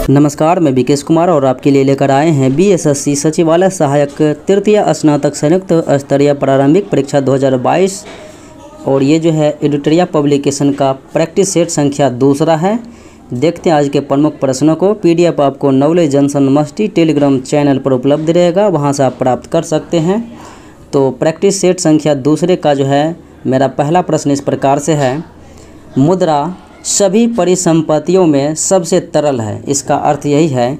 नमस्कार, मैं विकेश कुमार और आपके लिए लेकर आए हैं बीएसएससी सचिवालय सहायक तृतीय स्नातक संयुक्त स्तरीय प्रारंभिक परीक्षा 2022 और ये जो है एडिटोरिया पब्लिकेशन का प्रैक्टिस सेट संख्या दूसरा है। देखते हैं आज के प्रमुख प्रश्नों को। पीडीएफ आपको नॉलेज जंक्शन मस्ती टेलीग्राम चैनल पर उपलब्ध रहेगा, वहाँ से आप प्राप्त कर सकते हैं। तो प्रैक्टिस सेट संख्या दूसरे का जो है मेरा पहला प्रश्न इस प्रकार से है, मुद्रा सभी परिसंपत्तियों में सबसे तरल है। इसका अर्थ यही है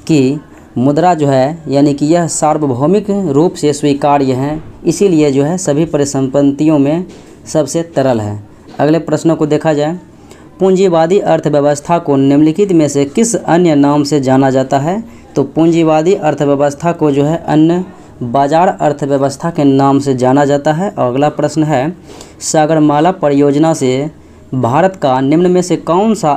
कि मुद्रा जो है यानी कि यह सार्वभौमिक रूप से स्वीकार्य है, इसीलिए जो है सभी परिसंपत्तियों में सबसे तरल है। अगले प्रश्नों को देखा जाए, पूंजीवादी अर्थव्यवस्था को निम्नलिखित में से किस अन्य नाम से जाना जाता है? तो पूंजीवादी अर्थव्यवस्था को जो है अन्य बाजार अर्थव्यवस्था के नाम से जाना जाता है। और अगला प्रश्न है, सागरमाला परियोजना से भारत का निम्न में से कौन सा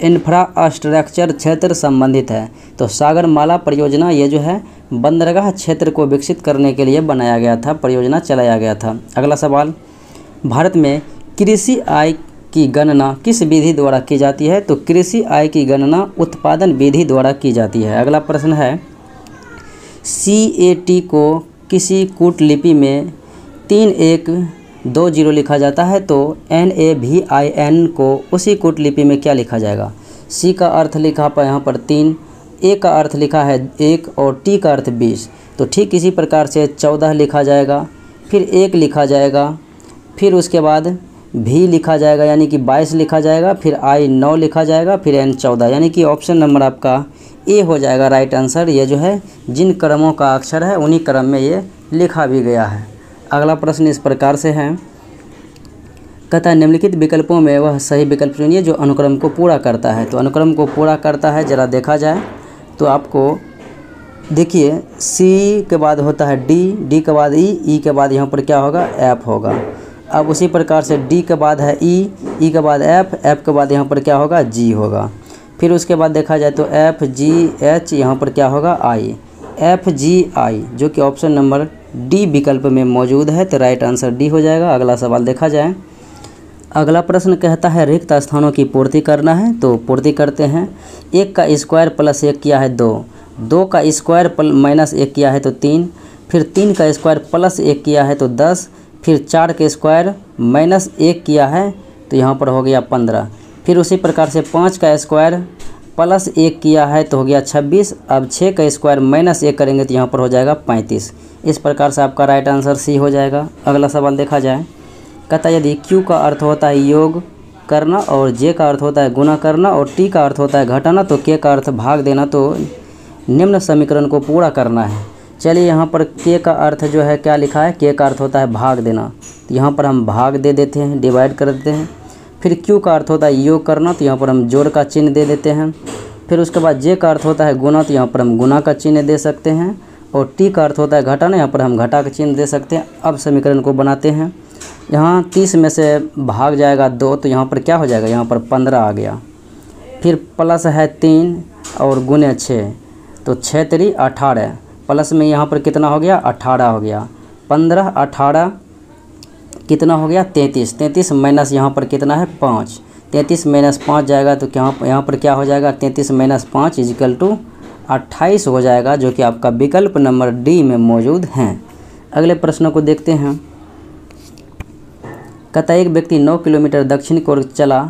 इंफ्रास्ट्रक्चर क्षेत्र संबंधित है? तो सागरमाला परियोजना ये जो है बंदरगाह क्षेत्र को विकसित करने के लिए बनाया गया था, परियोजना चलाया गया था। अगला सवाल, भारत में कृषि आय की गणना किस विधि द्वारा की जाती है? तो कृषि आय की गणना उत्पादन विधि द्वारा की जाती है। अगला प्रश्न है, CAT को किसी कूटलिपि में 3120 लिखा जाता है, तो NAVIN को उसी कूटलिपि में क्या लिखा जाएगा? C का अर्थ लिखा पर यहाँ पर 3, A का अर्थ लिखा है 1 और T का अर्थ 20। तो ठीक इसी प्रकार से 14 लिखा जाएगा, फिर 1 लिखा जाएगा, फिर उसके बाद V लिखा जाएगा यानी कि 22 लिखा जाएगा, फिर I 9 लिखा जाएगा, फिर N 14, यानी कि ऑप्शन नंबर आपका A हो जाएगा राइट आंसर। ये जो है जिन क्रमों का अक्षर है उन्हीं क्रम में ये लिखा भी गया है। अगला प्रश्न इस प्रकार से है, कहता है निम्नलिखित विकल्पों में वह सही विकल्प चुनिए जो अनुक्रम को पूरा करता है। तो अनुक्रम को पूरा करता है ज़रा देखा जाए तो आपको देखिए C के बाद होता है D के बाद E के बाद यहाँ पर क्या होगा? F होगा। अब उसी प्रकार से D के बाद है E के बाद F के बाद यहाँ पर क्या होगा? G होगा। फिर उसके बाद देखा जाए तो FGH यहाँ पर क्या होगा? I, FGI जो कि ऑप्शन नंबर D विकल्प में मौजूद है, तो राइट आंसर D हो जाएगा। अगला सवाल देखा जाए, अगला प्रश्न कहता है रिक्त स्थानों की पूर्ति करना है, तो पूर्ति करते हैं। 1 का स्क्वायर प्लस 1 किया है 2, 2 का स्क्वायर माइनस 1 किया है तो 3, फिर 3 का स्क्वायर प्लस 1 किया है तो 10, फिर 4 के स्क्वायर माइनस 1 किया है तो यहाँ पर हो गया 15, फिर उसी प्रकार से 5 का स्क्वायर प्लस 1 किया है तो हो गया 26। अब 6 का स्क्वायर माइनस 1 करेंगे तो यहाँ पर हो जाएगा 35। इस प्रकार से आपका राइट आंसर C हो जाएगा। अगला सवाल देखा जाए, कहता है यदि Q का अर्थ होता है योग करना और J का अर्थ होता है गुणा करना और T का अर्थ होता है घटाना तो K का अर्थ भाग देना, तो निम्न समीकरण को पूरा करना है। चलिए यहाँ पर K का अर्थ जो है क्या लिखा है? K का अर्थ होता है भाग देना, तो यहाँ पर हम भाग दे देते हैं, डिवाइड कर देते हैं। फिर Q का अर्थ होता है योग करना, तो यहाँ पर हम जोड़ का चिन्ह दे देते हैं। फिर उसके बाद J का अर्थ होता है गुना, तो यहाँ पर हम गुना का चिन्ह दे सकते हैं। और T का अर्थ होता है घटाना, यहाँ पर हम घटा का चिन्ह दे सकते हैं। अब समीकरण को बनाते हैं। यहाँ 30 में से भाग जाएगा 2, तो यहाँ पर क्या हो जाएगा? यहाँ पर 15 आ गया। फिर प्लस है 3 और गुने 6, तो 6 3 18, प्लस में यहाँ पर कितना हो गया? 18 हो गया। 15 18 कितना हो गया? 33, 33 माइनस यहाँ पर कितना है? 5, 33 माइनस 5 जाएगा तो क्या यहाँ पर क्या हो जाएगा? 33 माइनस 5 इजिकल टू 28 हो जाएगा, जो कि आपका विकल्प नंबर D में मौजूद हैं। अगले प्रश्नों को देखते हैं। कहता है एक व्यक्ति 9 किलोमीटर दक्षिण की ओर चला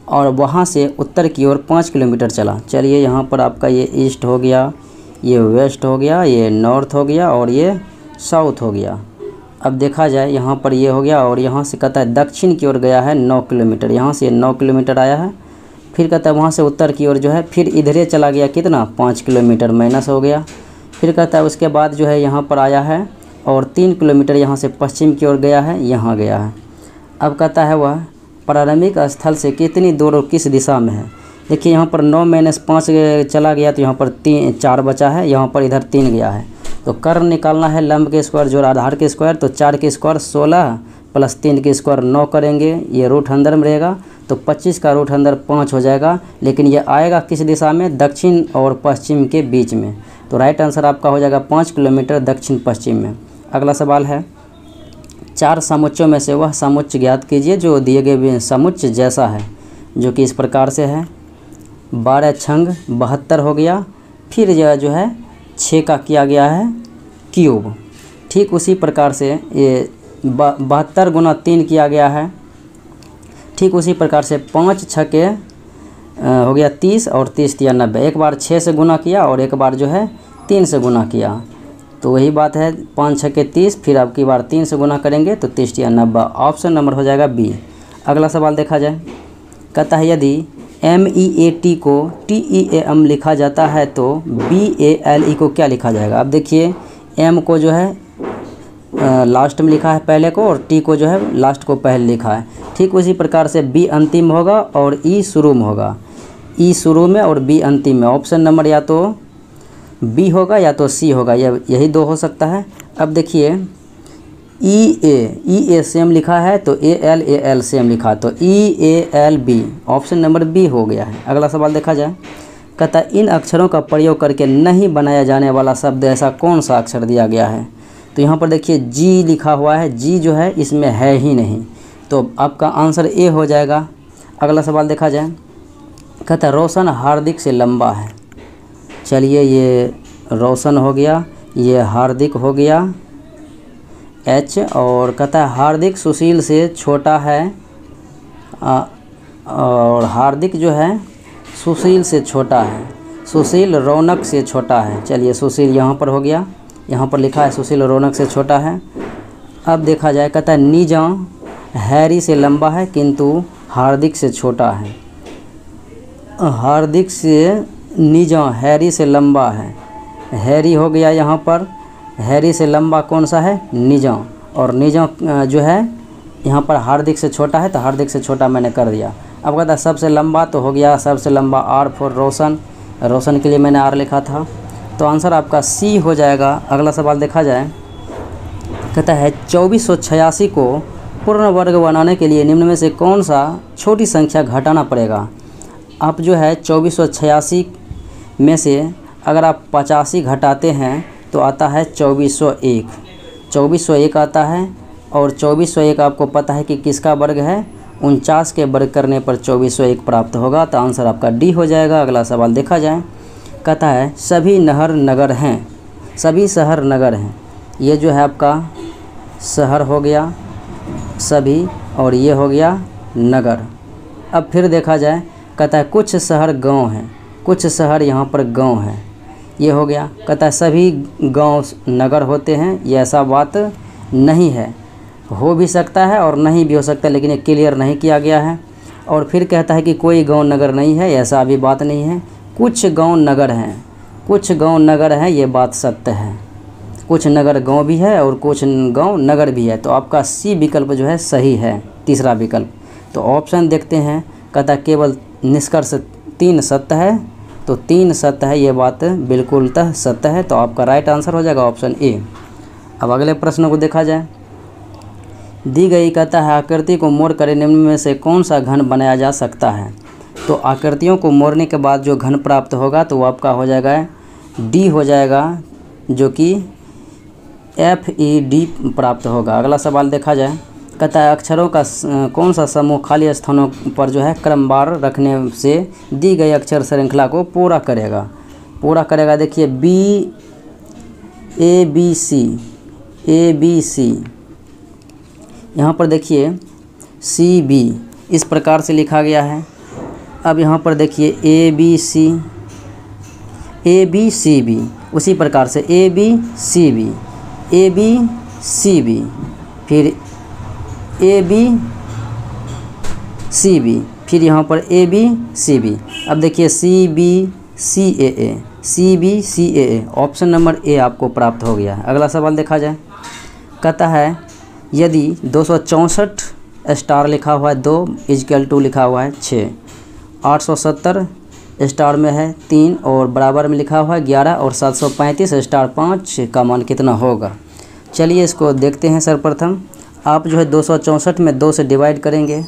और वहाँ से उत्तर की ओर 5 किलोमीटर चला। चलिए यहाँ पर आपका ये ईस्ट हो गया, ये वेस्ट हो गया, ये नॉर्थ हो गया और ये साउथ हो गया। अब देखा जाए यहाँ पर ये हो गया और यहाँ से कहता है दक्षिण की ओर गया है 9 किलोमीटर, यहाँ से 9 किलोमीटर आया है। फिर कहता है वहाँ से उत्तर की ओर जो है फिर इधरे चला गया, कितना? 5 किलोमीटर माइनस हो गया। फिर कहता है उसके बाद जो है यहाँ पर आया है और 3 किलोमीटर यहाँ से पश्चिम की ओर गया है, यहाँ गया है। अब कहता है वह प्रारंभिक स्थल से कितनी दूर और किस दिशा में है? देखिए यहाँ पर 9 माइनस 5 चला गया तो यहाँ पर 4 बचा है, यहाँ पर इधर 3 गया है। तो कर्ण निकालना है, लंब के स्क्वायर जोड़ आधार के स्क्वायर, तो 4 के स्क्वायर 16 प्लस 3 के स्क्वायर 9 करेंगे, ये रूट अंदर में रहेगा तो 25 का रूट अंदर 5 हो जाएगा। लेकिन ये आएगा किस दिशा में? दक्षिण और पश्चिम के बीच में, तो राइट आंसर आपका हो जाएगा 5 किलोमीटर दक्षिण पश्चिम में। अगला सवाल है, 4 समुच्चों में से वह समुच्च ज्ञात कीजिए जो दिए गए समुच्च जैसा है, जो कि इस प्रकार से है। 12 छंग 72 हो गया। फिर यह जो है 6 का किया गया है क्यूब। ठीक उसी प्रकार से ये 72 गुना 3 किया गया है। ठीक उसी प्रकार से 5 छके हो गया 30 और 30 तिया 90। एक बार 6 से गुना किया और एक बार जो है 3 से गुना किया, तो वही बात है 5 छके 30, फिर अब की बार 3 से गुना करेंगे तो 30 तिया 90। ऑप्शन नंबर हो जाएगा बी। अगला सवाल देखा जाए, कहता है यदि MEAT को TEAM लिखा जाता है तो BALE को क्या लिखा जाएगा। अब देखिए M को जो है लास्ट में लिखा है पहले को, और T को जो है लास्ट को पहले लिखा है। ठीक उसी प्रकार से B अंतिम होगा और E शुरू में होगा। E शुरू में और B अंतिम में। ऑप्शन नंबर या तो B होगा या तो C होगा, यही दो हो सकता है। अब देखिए EA सेम लिखा है तो AL सेम लिखा है तो EALB। ऑप्शन नंबर B हो गया है। अगला सवाल देखा जाए, कहता है इन अक्षरों का प्रयोग करके नहीं बनाया जाने वाला शब्द ऐसा कौन सा अक्षर दिया गया है। तो यहाँ पर देखिए G लिखा हुआ है, G जो है इसमें है ही नहीं, तो आपका आंसर A हो जाएगा। अगला सवाल देखा जाए, कहता है रोशन हार्दिक से लंबा है। चलिए ये रोशन हो गया, ये हार्दिक हो गया H, और कहता है हार्दिक सुशील से छोटा है, और हार्दिक जो है सुशील से छोटा है, सुशील रौनक से छोटा है। चलिए सुशील यहाँ पर हो गया, यहाँ पर लिखा है सुशील रौनक से छोटा है। अब देखा जाए, कहता है नीजा हैरी से लंबा है किंतु हार्दिक से छोटा है। हार्दिक से नीजा हैरी से लंबा है, हैरी हो गया यहाँ पर, हैरी से लंबा कौन सा है नीजा, और नीजा जो है यहाँ पर हार्दिक से छोटा है तो हार्दिक से छोटा मैंने कर दिया। अब कहता है सबसे लंबा, तो हो गया सबसे लंबा R फॉर रोशन, रोशन के लिए मैंने R लिखा था, तो आंसर आपका C हो जाएगा। अगला सवाल देखा जाए, कहता है 2486 को पूर्ण वर्ग बनाने के लिए निम्न में से कौन सा छोटी संख्या घटाना पड़ेगा। आप जो है 2486 में से अगर आप 85 घटाते हैं तो आता है 2401, 2401 आता है, और 2401 आपको पता है कि किसका वर्ग है, 49 के वर्ग करने पर 2401 प्राप्त होगा, तो आंसर आपका D हो जाएगा। अगला सवाल देखा जाए, कहता है सभी नहर नगर हैं, सभी शहर नगर हैं। ये जो है आपका शहर हो गया सभी, और ये हो गया नगर। अब फिर देखा जाए, कहता है कुछ शहर गांव हैं, कुछ शहर यहाँ पर गांव है, ये हो गया। कहता है सभी गांव नगर होते हैं, ये ऐसा बात नहीं है, हो भी सकता है और नहीं भी हो सकता, लेकिन ये क्लियर नहीं किया गया है। और फिर कहता है कि कोई गांव नगर नहीं है, ऐसा भी बात नहीं है। कुछ गांव नगर हैं, कुछ गांव नगर हैं, ये बात सत्य है। कुछ नगर गांव भी है और कुछ गांव नगर भी है, तो आपका C विकल्प जो है सही है, तीसरा विकल्प। तो ऑप्शन देखते हैं, कहता है केवल निष्कर्ष 3 सत्य है, तो 3 सत्य है, ये बात बिल्कुलतः सत्य है, तो आपका राइट आंसर हो जाएगा ऑप्शन A। अब अगले प्रश्न को देखा जाए, दी गई कहता है आकृति को मोड़ कर निम्न में से कौन सा घन बनाया जा सकता है। तो आकृतियों को मोड़ने के बाद जो घन प्राप्त होगा तो वो आपका हो जाएगा D हो जाएगा, जो कि FED प्राप्त होगा। अगला सवाल देखा जाए, कहता है अक्षरों का कौन सा समूह खाली स्थानों पर जो है क्रमवार रखने से दी गई अक्षर श्रृंखला को पूरा करेगा। देखिए ABC, यहाँ पर देखिए CB इस प्रकार से लिखा गया है। अब यहाँ पर देखिए ABCB उसी प्रकार से ABCB, फिर ABCB, फिर यहाँ पर ABCB। अब देखिए CBCAA, ऑप्शन नंबर A आपको प्राप्त हो गया है। अगला सवाल देखा जाए, कहता है यदि 264 स्टार लिखा हुआ है 2 = लिखा हुआ है 6, 870 स्टार में है 3 और बराबर में लिखा हुआ है 11, और 735 स्टार 5 का मान कितना होगा। चलिए इसको देखते हैं। सर्वप्रथम आप जो है 264 में 2 से डिवाइड करेंगे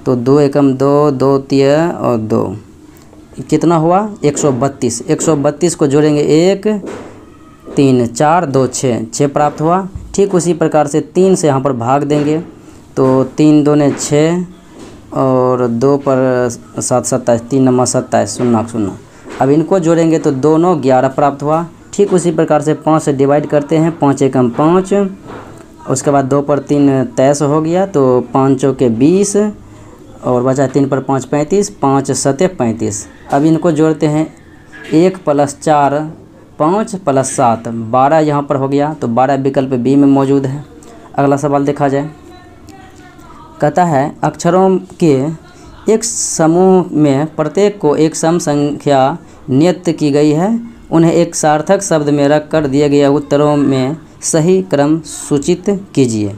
तो 2 एकम 2, 2 तिया और 2, कितना हुआ 132। 132 को जोड़ेंगे 1 3 4 2 6 प्राप्त हुआ। ठीक उसी प्रकार से 3 से यहाँ पर भाग देंगे तो 3 2 6 और 2 पर 7 27, 3 नंबर 27, 0 0। अब इनको जोड़ेंगे तो 2 9 11 प्राप्त हुआ। ठीक उसी प्रकार से 5 से डिवाइड करते हैं, 5 एकम 5, उसके बाद 2 पर 3 23 हो गया, तो 5 चौके 20 और बचा 3 पर 5 35, 5 7 35। अब इनको जोड़ते हैं, 1 + 4 5 + 7 12 यहाँ पर हो गया, तो 12 विकल्प बी में मौजूद है। अगला सवाल देखा जाए, कहता है अक्षरों के एक समूह में प्रत्येक को एक सम संख्या नियत की गई है, उन्हें एक सार्थक शब्द में रख कर दिए गए उत्तरों में सही क्रम सूचित कीजिए।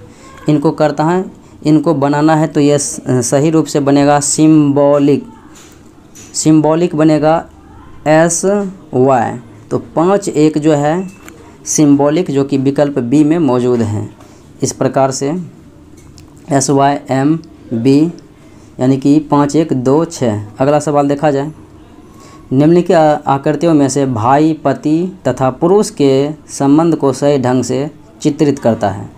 इनको करता है, इनको बनाना है तो ये सही रूप से बनेगा सिंबॉलिक बनेगा SY। तो 5 1 जो है सिंबॉलिक, जो कि विकल्प बी में मौजूद है। इस प्रकार से SYMB यानी कि 5 1 2 6। अगला सवाल देखा जाए, निम्नलिखित आकृतियों में से भाई पति तथा पुरुष के संबंध को सही ढंग से चित्रित करता है।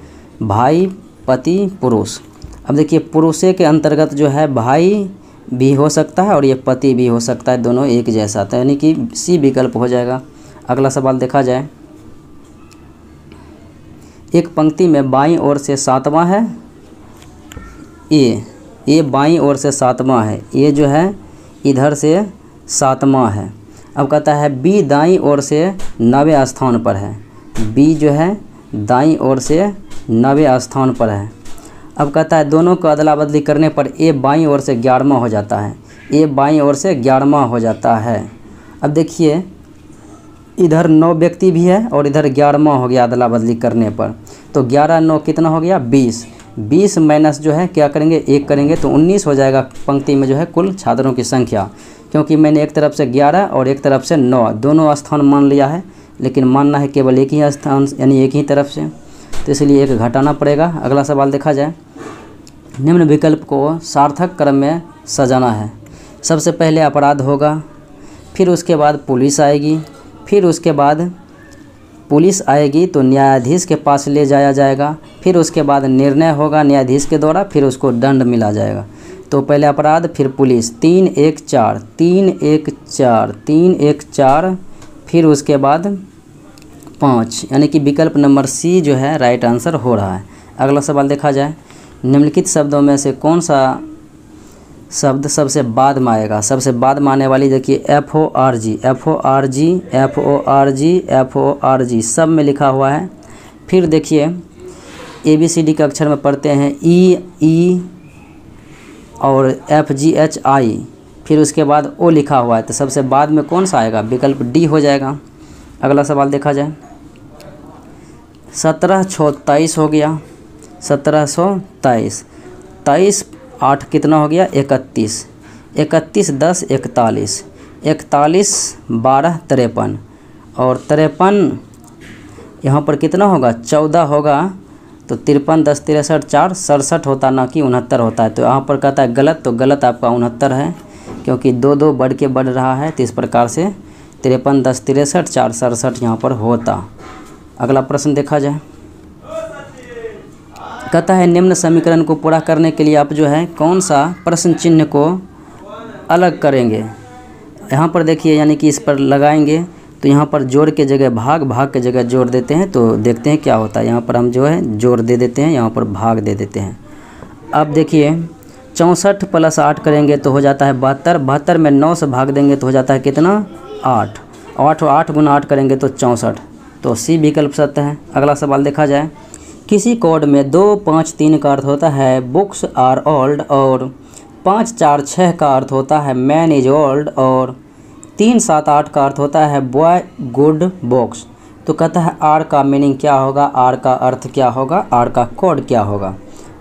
भाई पति पुरुष। अब देखिए पुरुषे के अंतर्गत जो है भाई भी हो सकता है और ये पति भी हो सकता है, दोनों एक जैसा था, यानी कि सी विकल्प हो जाएगा। अगला सवाल देखा जाए, एक पंक्ति में बाईं ओर से 7वां है, ये बाईं ओर से 7वां है, ये जो है इधर से 7वां है। अब कहता है बी दाईं ओर से 9वें स्थान पर है, बी जो है दाईं ओर से 9वें स्थान पर है। अब कहता है दोनों को अदला बदली करने पर ए बाईं ओर से 11वां हो जाता है, ए बाईं ओर से 11वां हो जाता है। अब देखिए इधर 9 व्यक्ति भी है और इधर 11वां हो गया अदला बदली करने पर, तो 11 9 कितना हो गया 20, 20 माइनस जो है क्या करेंगे 1 करेंगे तो 19 हो जाएगा पंक्ति में जो है कुल छात्रों की संख्या। क्योंकि मैंने एक तरफ से 11 और एक तरफ से 9 दोनों स्थान मान लिया है, लेकिन मानना है केवल एक ही स्थान यानी एक ही तरफ से, तो इसलिए एक घटाना पड़ेगा। अगला सवाल देखा जाए, निम्न विकल्प को सार्थक क्रम में सजाना है। सबसे पहले अपराध होगा, फिर उसके बाद पुलिस आएगी, फिर उसके बाद पुलिस आएगी तो न्यायाधीश के पास ले जाया जाएगा, फिर उसके बाद निर्णय होगा न्यायाधीश के द्वारा, फिर उसको दंड मिला जाएगा। तो पहले अपराध फिर पुलिस, 3 1 4 3 1 4 3 1 4, फिर उसके बाद 5, यानी कि विकल्प नंबर सी जो है राइट आंसर हो रहा है। अगला सवाल देखा जाए, निम्नलिखित शब्दों में से कौन सा शब्द सबसे बाद में आएगा। सबसे बाद में आने वाली देखिए FORG, FORG FORG FORG सब में लिखा हुआ है। फिर देखिए ABCD के अक्षर में पढ़ते हैं E और FGHI, फिर उसके बाद O लिखा हुआ है, तो सबसे बाद में कौन सा आएगा, विकल्प डी हो जाएगा। अगला सवाल देखा जाए, 17 6 23 हो गया, 1723, 23 8 कितना हो गया 31, 31 10 41, 41 12 53 और 53 यहाँ पर कितना होगा 14 होगा, तो 53 10 63 4 67 होता ना कि 69 होता है। तो यहाँ पर कहता है गलत, तो गलत आपका 69 है, क्योंकि 2 2 बढ़ के बढ़ रहा है, तो इस प्रकार से 53 10 63 4 67 यहाँ पर होता। अगला प्रश्न देखा जाए, कहता है निम्न समीकरण को पूरा करने के लिए आप जो है कौन सा प्रश्न चिन्ह को अलग करेंगे। यहाँ पर देखिए यानी कि इस पर लगाएंगे तो यहाँ पर जोड़ के जगह भाग, भाग के जगह जोड़ देते हैं, तो देखते हैं क्या होता है। यहाँ पर हम जो है जोड़ दे देते हैं, यहाँ पर भाग दे देते हैं। अब देखिए 64 + 8 करेंगे तो हो जाता है 72, 72 में 9 से भाग देंगे तो हो जाता है कितना 8, 8 8 × 8 करेंगे तो 64, तो सी विकल्प सत्य है। अगला सवाल देखा जाए, किसी कोड में 2 5 3 का अर्थ होता है बुक्स आर ओल्ड और 5 4 6 का अर्थ होता है मैन इज ओल्ड और 3 7 8 का अर्थ होता है बॉय गुड बॉक्स। तो कहता है आर का मीनिंग क्या होगा, आर का अर्थ क्या होगा, आर का कोड क्या होगा।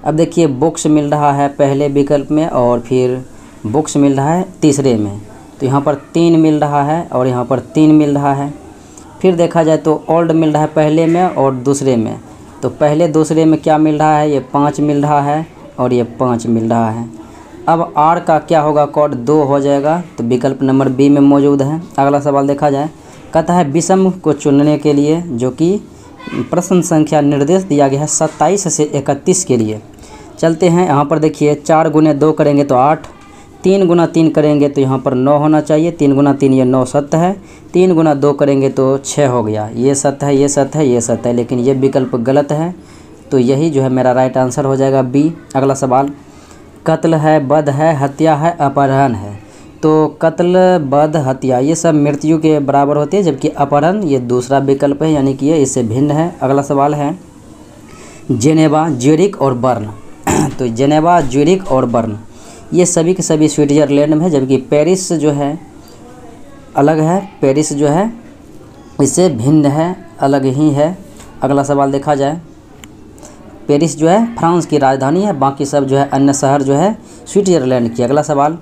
अब देखिए बुक्स मिल रहा है पहले विकल्प में और फिर बुक्स मिल रहा है तीसरे में, तो यहाँ पर 3 मिल रहा है और यहाँ पर 3 मिल रहा है। फिर देखा जाए तो ओल्ड मिल रहा है पहले में और दूसरे में, तो पहले दूसरे में क्या मिल रहा है, ये 5 मिल रहा है और ये 5 मिल रहा है। अब आर का क्या होगा, कोड 2 हो जाएगा, तो विकल्प नंबर बी में मौजूद है। अगला सवाल देखा जाए, कहता है विषम को चुनने के लिए जो कि प्रश्न संख्या निर्देश दिया गया है 27 से 31 के लिए, चलते हैं यहाँ पर देखिए 4 गुने 2 करेंगे तो 8, 3 गुना 3 करेंगे तो यहाँ पर 9 होना चाहिए, 3 गुना 3 ये 9 सत्य है, 3 गुना 2 करेंगे तो 6 हो गया। ये सत्य है, ये सत्य है, ये सत्य है, लेकिन ये विकल्प गलत है। तो यही जो है मेरा राइट आंसर हो जाएगा बी। अगला सवाल, कत्ल है, वध है, हत्या है, अपहरण है। तो कत्ल, वध, हत्या ये सब मृत्यु के बराबर होते हैं, जबकि अपहरण ये दूसरा विकल्प है, यानी कि ये इससे भिन्न है। अगला सवाल है जेनेवा, ज्यूरिख और बर्न। तो जेनेवा, ज्यूरिख और बर्न ये सभी के सभी स्विट्ज़रलैंड में है, जबकि पेरिस जो है अलग है। पेरिस जो है इससे भिन्न है, अलग ही है। अगला सवाल देखा जाए, पेरिस जो है फ्रांस की राजधानी है, बाकी सब जो है अन्य शहर जो है स्विट्ज़रलैंड की। अगला सवाल,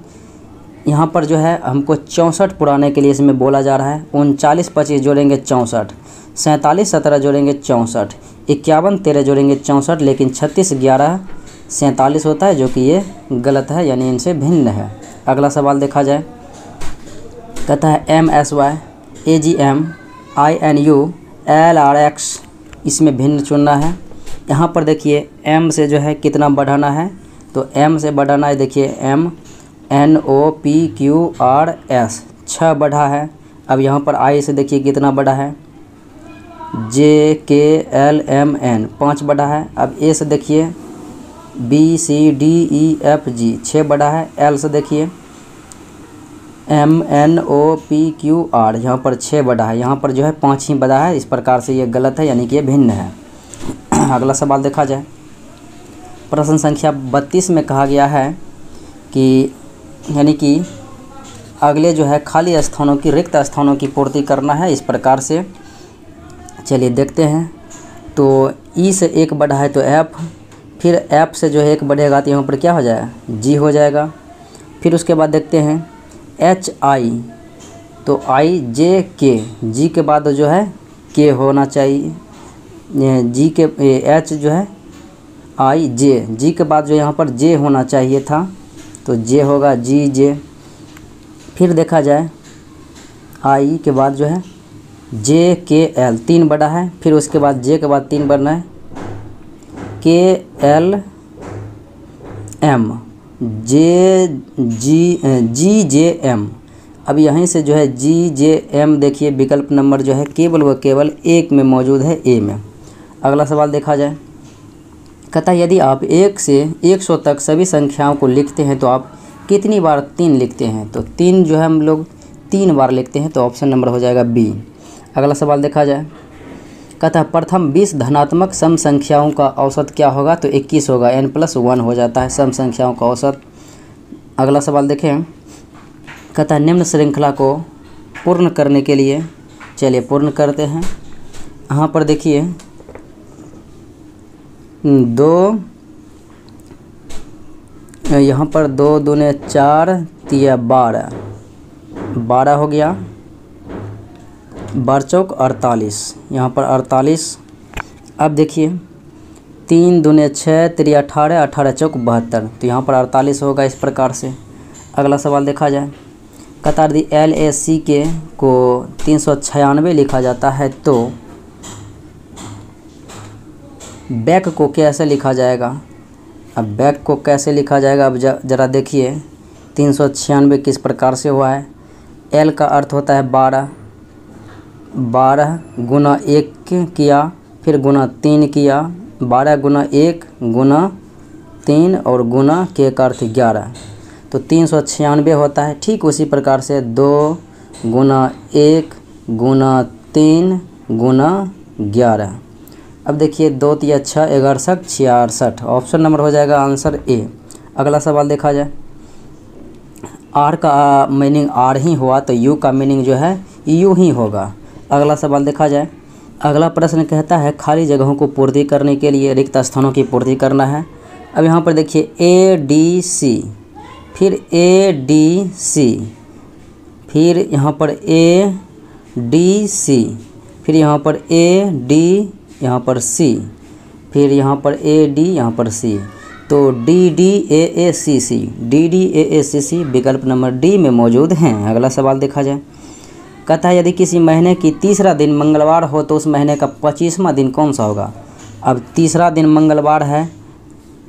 यहाँ पर जो है हमको 64 पुराने के लिए इसमें बोला जा रहा है। 39 25 जोड़ेंगे 64, 47 17 जोड़ेंगे 64, 51 13 जोड़ेंगे 64, लेकिन 36 11 47 होता है, जो कि ये गलत है, यानी इनसे भिन्न है। अगला सवाल देखा जाए, कहता है MSY, AGM, INU, LRX इसमें भिन्न चुनना है। यहाँ पर देखिए M से जो है कितना बढ़ाना है, तो M से बढ़ाना है, देखिए M NOPQRS 6 बढ़ा है। अब यहाँ पर I से देखिए कितना बढ़ा है, JKLMN 5 बढ़ा है। अब A से देखिए BCDEFG 6 बढ़ा है। L से देखिए MNOPQR यहाँ पर 6 बढ़ा है, यहाँ पर जो है 5 ही बढ़ा है। इस प्रकार से ये गलत है, यानी कि ये भिन्न है। अगला सवाल देखा जाए, प्रश्न संख्या 32 में कहा गया है कि यानी कि अगले जो है खाली स्थानों की, रिक्त स्थानों की पूर्ति करना है। इस प्रकार से चलिए देखते हैं। तो E से 1 बढ़ा है तो F, फिर F से जो है 1 बढ़ेगा तो यहाँ पर क्या हो जाएगा, G हो जाएगा। फिर उसके बाद देखते हैं HI, तो IJK, G के बाद जो है K होना चाहिए, G के H जो है IJ, G के बाद जो यहाँ पर J होना चाहिए था, तो J होगा GJ। फिर देखा जाए I के बाद जो है JKL 3 बढ़ा है, फिर उसके बाद J के बाद 3 बढ़ना है, KLM, GJM। अब यहीं से जो है GJM देखिए विकल्प नंबर जो है केवल व केवल 1 में मौजूद है, A में। अगला सवाल देखा जाए, कहता है यदि आप 1 से 100 तक सभी संख्याओं को लिखते हैं तो आप कितनी बार 3 लिखते हैं। तो 3 जो है हम लोग 3 बार लिखते हैं, तो ऑप्शन नंबर हो जाएगा B। अगला सवाल देखा जाए, कहता है प्रथम 20 धनात्मक सम संख्याओं का औसत क्या होगा, तो 21 होगा, n+1 हो जाता है सम संख्याओं का औसत। अगला सवाल देखें, कहता है निम्न श्रृंखला को पूर्ण करने के लिए, चलिए पूर्ण करते हैं। यहाँ पर देखिए 2, यहाँ पर 2 दूने 4 तिया 12, 12 हो गया, 12 चौक 48, यहाँ पर 48। अब देखिए 3 दूने 6 तिया 18, 18 चौक 72, तो यहाँ पर 48 होगा इस प्रकार से। अगला सवाल देखा जाए, कहता है यदि LACK को 396 लिखा जाता है तो बैक को कैसे लिखा जाएगा। अब बैक को कैसे लिखा जाएगा, अब ज़रा देखिए 396 किस प्रकार से हुआ है। L का अर्थ होता है 12, 12 गुना 1 किया, फिर गुना 3 किया, 12 गुना 1 गुना 3 और गुना K का अर्थ 11, तो 396 होता है। ठीक उसी प्रकार से 2 गुना 1 गुना 3 गुना 11। अब देखिए 2 तिया 6 11 66, ऑप्शन नंबर हो जाएगा आंसर A। अगला सवाल देखा जाए, R का मीनिंग R ही हुआ तो U का मीनिंग जो है U ही होगा। अगला सवाल देखा जाए, अगला प्रश्न कहता है खाली जगहों को पूर्ति करने के लिए रिक्त स्थानों की पूर्ति करना है। अब यहाँ पर देखिए ADC, फिर ADC, फिर यहाँ पर ADC, फिर यहाँ पर AD, यहाँ पर C, फिर यहाँ पर AD, यहाँ पर C, तो DDAACC, DDAACC विकल्प नंबर D में मौजूद हैं। अगला सवाल देखा जाए, कहता है यदि किसी महीने की तीसरा दिन मंगलवार हो तो उस महीने का 25वां दिन कौन सा होगा। अब तीसरा दिन मंगलवार है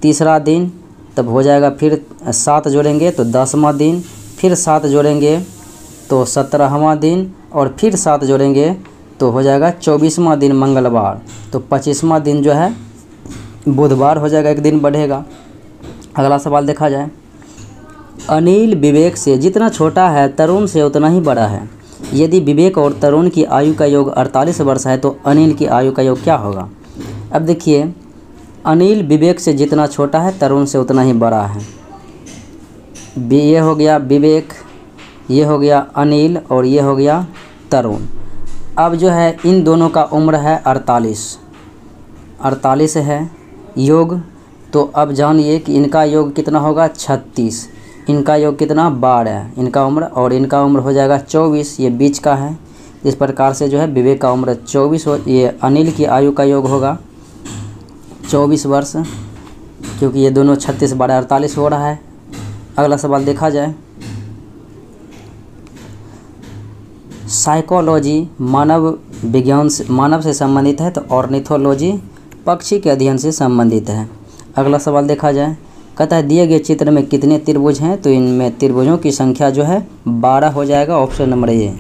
तीसरा दिन, तब हो जाएगा फिर 7 जोड़ेंगे तो 10वां दिन, फिर 7 जोड़ेंगे तो 17वां दिन, और फिर 7 जोड़ेंगे तो हो जाएगा 24वां दिन मंगलवार। तो 25वां दिन जो है बुधवार हो जाएगा, एक दिन बढ़ेगा। अगला सवाल देखा जाए। अनिल विवेक से जितना छोटा है तरुण से उतना ही बड़ा है। यदि विवेक और तरुण की आयु का योग 48 वर्ष है तो अनिल की आयु का योग क्या होगा। अब देखिए, अनिल विवेक से जितना छोटा है तरुण से उतना ही बड़ा है। ये हो गया विवेक, ये हो गया अनिल, और ये हो गया तरुण। अब जो है इन दोनों का उम्र है 48 है योग। तो अब जानिए कि इनका योग कितना होगा 36, इनका योग कितना 12, इनका उम्र, और इनका उम्र हो जाएगा 24, ये बीच का है। इस प्रकार से जो है विवेक का उम्र 24 हो, ये अनिल की आयु का योग होगा 24 वर्ष, क्योंकि ये दोनों 36 12 48 हो रहा है। अगला सवाल देखा जाए। साइकोलॉजी मानव विज्ञान से, मानव से संबंधित है, तो ऑर्निथोलॉजी पक्षी के अध्ययन से संबंधित है। अगला सवाल देखा जाए। कहता है दिए गए चित्र में कितने त्रिभुज हैं, तो इनमें त्रिभुजों की संख्या जो है 12 हो जाएगा। ऑप्शन नंबर ए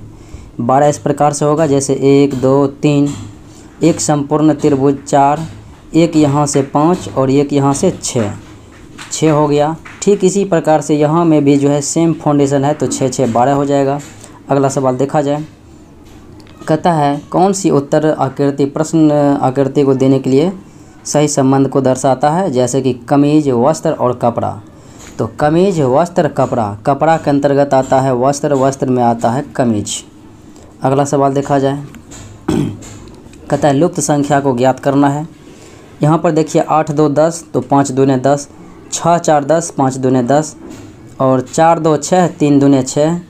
12 इस प्रकार से होगा, जैसे 1 2 3, एक संपूर्ण त्रिभुज 4, एक यहाँ से 5 और एक यहाँ से 6 हो गया। ठीक इसी प्रकार से यहाँ में भी जो है सेम फाउंडेशन है, तो 6 6 12 हो जाएगा। अगला सवाल देखा जाए। कहता है कौन सी उत्तर आकृति प्रश्न आकृति को देने के लिए सही संबंध को दर्शाता है, जैसे कि कमीज, वस्त्र और कपड़ा। तो कमीज, वस्त्र, कपड़ा, कपड़ा के अंतर्गत आता है वस्त्र, वस्त्र में आता है कमीज। अगला सवाल देखा जाए। कहता है लुप्त संख्या को ज्ञात करना है। यहाँ पर देखिए 8 2 10, तो 5 दूने 10, 6 4 10, 5 दूने 10, और 4 2 6, 3 दूने 6।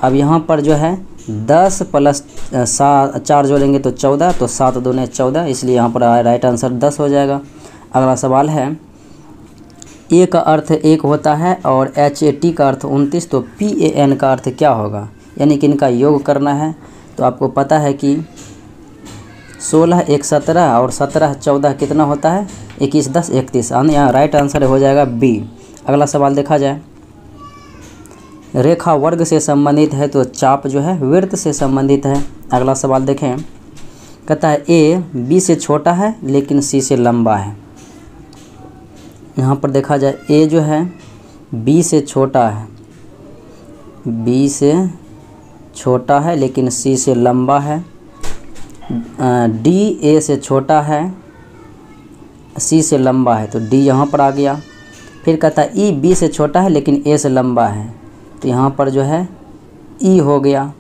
अब यहाँ पर जो है 10 प्लस 4 जोड़ेंगे तो 14, तो 7 दूने 14, इसलिए यहाँ पर राइट आंसर 10 हो जाएगा। अगला सवाल है। ए का अर्थ 1 होता है और HAT का अर्थ 29, तो PAN का अर्थ क्या होगा, यानी कि इनका योग करना है। तो आपको पता है कि 16 1 17 और 17 14 कितना होता है 21 10 31, यहाँ राइट आंसर हो जाएगा B। अगला सवाल देखा जाए। रेखा वर्ग से संबंधित है, तो चाप जो है वृत्त से संबंधित है। अगला सवाल देखें। कहता है A B से छोटा है लेकिन C से लंबा है। यहाँ पर देखा जाए A जो है B से छोटा है, B से छोटा है लेकिन C से लंबा है। D A से छोटा है, C से लंबा है, तो D यहाँ पर आ गया। फिर कहता है E B से छोटा है लेकिन A से लंबा है, तो यहाँ पर जो है E हो गया।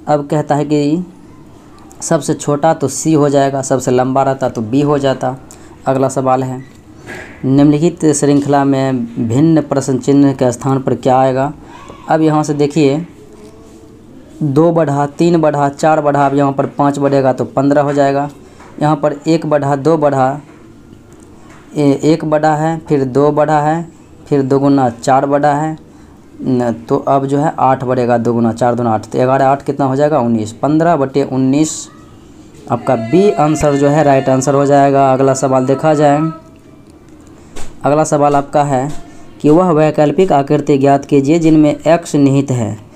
अब कहता है कि सबसे छोटा तो C हो जाएगा, सबसे लंबा रहता तो B हो जाता। अगला सवाल है। निम्नलिखित श्रृंखला में भिन्न प्रश्न चिन्ह के स्थान पर क्या आएगा। अब यहाँ से देखिए 2 बढ़ा 3 बढ़ा 4 बढ़ा, अब यहाँ पर 5 बढ़ेगा तो 15 हो जाएगा। यहाँ पर 1 बढ़ा 2 बढ़ा, 1 बढ़ा है, फिर 2 बढ़ा है, फिर 2 गुना 4 बढ़ा है, तो अब जो है 8 बढ़ेगा, 2 गुना 4 दूना 8, तो 11 8 कितना हो जाएगा 19, 15/19 आपका B आंसर जो है राइट आंसर हो जाएगा। अगला सवाल देखा जाए। अगला सवाल आपका है कि वह वैकल्पिक आकृति ज्ञात कीजिए जिनमें X निहित है,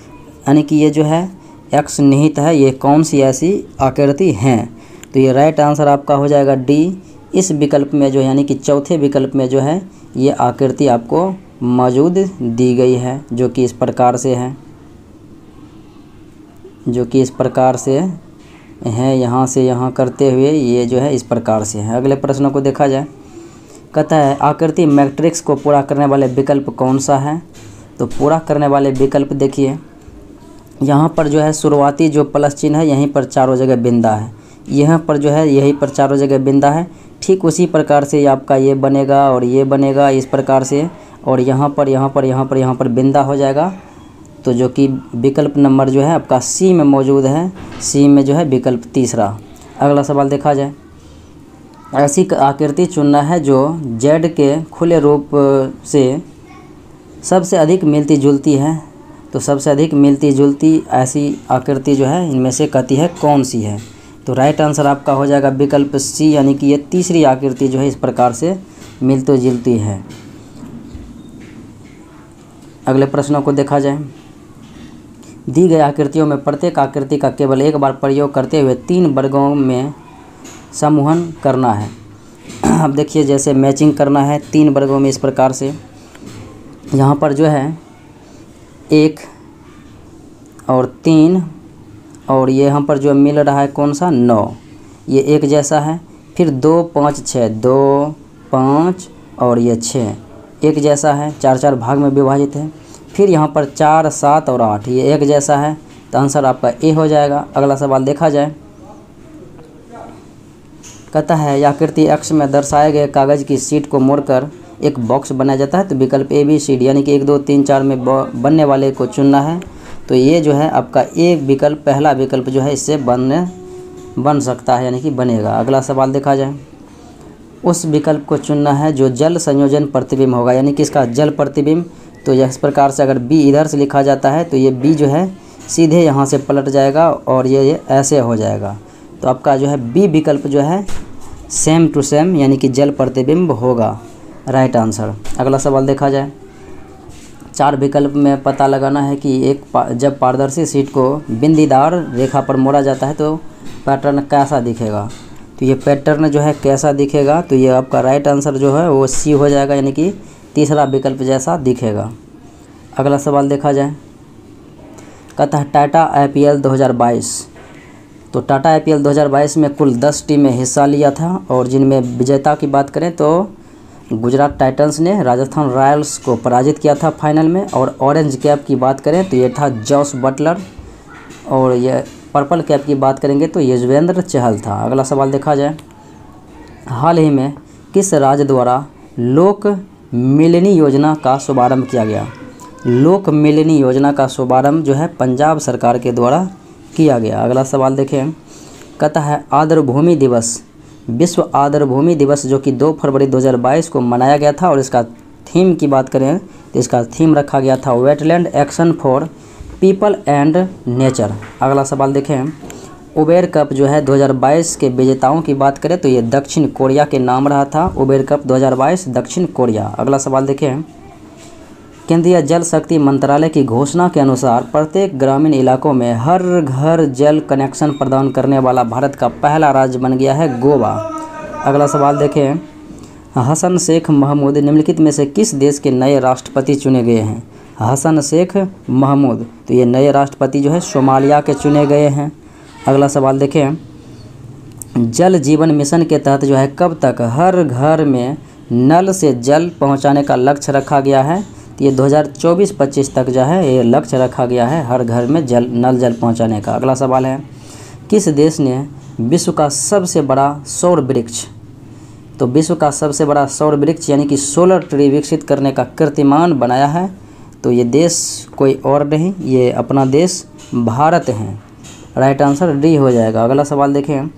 यानी कि ये जो है X निहित है, ये कौन सी ऐसी आकृति हैं। तो ये राइट आंसर आपका हो जाएगा D। इस विकल्प में जो यानी कि चौथे विकल्प में जो है ये आकृति आपको मौजूद दी गई है, जो कि इस प्रकार से है, जो कि इस प्रकार से है, यहाँ से यहाँ करते हुए ये जो है इस प्रकार से है। अगले प्रश्नों को देखा जाए। कहता है आकृति मैट्रिक्स को पूरा करने वाले विकल्प कौन सा है। तो पूरा करने वाले विकल्प देखिए, यहाँ पर जो है शुरुआती जो प्लस चिन्ह है यहीं पर चारों जगह बिंदा है, यहाँ पर जो है यहीं पर चारों जगह बिंदा है। ठीक उसी प्रकार से आपका ये बनेगा और ये बनेगा इस प्रकार से, और यहाँ पर यहाँ पर यहाँ पर यहाँ पर बिंदा हो जाएगा। तो जो कि विकल्प नंबर जो है आपका C में मौजूद है, C में जो है विकल्प तीसरा। अगला सवाल देखा जाए। ऐसी आकृति चुनना है जो Z के खुले रूप से सबसे अधिक मिलती जुलती है। तो सबसे अधिक मिलती जुलती ऐसी आकृति जो है इनमें से कहती है कौन सी है। तो राइट आंसर आपका हो जाएगा विकल्प C, यानी कि ये तीसरी आकृति जो है इस प्रकार से मिलती जुलती है। अगले प्रश्नों को देखा जाए। दी गई आकृतियों में प्रत्येक आकृति का केवल एक बार प्रयोग करते हुए 3 वर्गों में समूहन करना है। अब देखिए, जैसे मैचिंग करना है 3 वर्गों में इस प्रकार से। यहाँ पर जो है 1 और 3 और ये यहाँ पर जो मिल रहा है कौन सा 9, ये एक जैसा है। फिर 2 5 6, 2 5 और ये 6 एक जैसा है, 4 भाग में विभाजित है। फिर यहाँ पर 4 7 और 8 ये एक जैसा है, तो आंसर आपका ए हो जाएगा। अगला सवाल देखा जाए। कहता है आकृति एक्स में दर्शाए गए कागज़ की शीट को मोड़कर एक बॉक्स बनाया जाता है, तो विकल्प ए बी सी डी यानी कि 1 2 3 4 में बनने वाले को चुनना है। तो ये जो है आपका एक विकल्प, पहला विकल्प जो है इससे बन सकता है यानी कि बनेगा। अगला सवाल देखा जाए। उस विकल्प को चुनना है जो जल संयोजन प्रतिबिंब होगा, यानी कि इसका जल प्रतिबिंब। तो इस प्रकार से अगर बी इधर से लिखा जाता है तो ये बी जो है सीधे यहाँ से पलट जाएगा और ये ऐसे हो जाएगा। तो आपका जो है बी विकल्प जो है सेम टू सेम यानी कि जल प्रतिबिंब होगा, राइट आंसर। अगला सवाल देखा जाए। 4 विकल्प में पता लगाना है कि जब पारदर्शी शीट को बिंदीदार रेखा पर मोड़ा जाता है तो पैटर्न कैसा दिखेगा। तो ये पैटर्न जो है कैसा दिखेगा, तो ये आपका राइट आंसर जो है वो सी हो जाएगा, यानी कि तीसरा विकल्प जैसा दिखेगा। अगला सवाल देखा जाए। कहता है टाटा IPL 2022। तो टाटा IPL 2022 में कुल 10 टीमें हिस्सा लिया था और जिनमें विजेता की बात करें तो गुजरात टाइटंस ने राजस्थान रॉयल्स को पराजित किया था फाइनल में। और ऑरेंज कैप की बात करें तो ये था जॉस बटलर, और ये पर्पल कैप की बात करेंगे तो युजवेंद्र चहल था। अगला सवाल देखा जाए। हाल ही में किस राज्य द्वारा लोक मिलनी योजना का शुभारंभ किया गया। लोक मिलनी योजना का शुभारंभ जो है पंजाब सरकार के द्वारा किया गया। अगला सवाल देखें। कहता है आर्द्रभूमि दिवस, विश्व आर्द्रभूमि दिवस जो कि 2 फरवरी 2022 को मनाया गया था, और इसका थीम की बात करें तो इसका थीम रखा गया था wetland action for people and nature. अगला सवाल देखें। उबेर कप जो है 2022 के विजेताओं की बात करें तो ये दक्षिण कोरिया के नाम रहा था, उबेर कप 2022 दक्षिण कोरिया। अगला सवाल देखें। केंद्रीय जल शक्ति मंत्रालय की घोषणा के अनुसार प्रत्येक ग्रामीण इलाकों में हर घर जल कनेक्शन प्रदान करने वाला भारत का पहला राज्य बन गया है गोवा। अगला सवाल देखें। हसन शेख महमूद निम्नलिखित में से किस देश के नए राष्ट्रपति चुने गए हैं। हसन शेख महमूद, तो ये नए राष्ट्रपति जो है सोमालिया के चुने गए हैं। अगला सवाल देखें। जल जीवन मिशन के तहत जो है कब तक हर घर में नल से जल पहुंचाने का लक्ष्य रखा गया है। तो ये 2024-25 तक जो है ये लक्ष्य रखा गया है हर घर में नल जल पहुंचाने का। अगला सवाल है। किस देश ने विश्व का सबसे बड़ा सौर वृक्ष, तो विश्व का सबसे बड़ा सौर वृक्ष यानी कि सोलर ट्री विकसित करने का कीर्तिमान बनाया है। तो ये देश कोई और नहीं, ये अपना देश भारत है, राइट आंसर डी हो जाएगा। अगला सवाल देखें।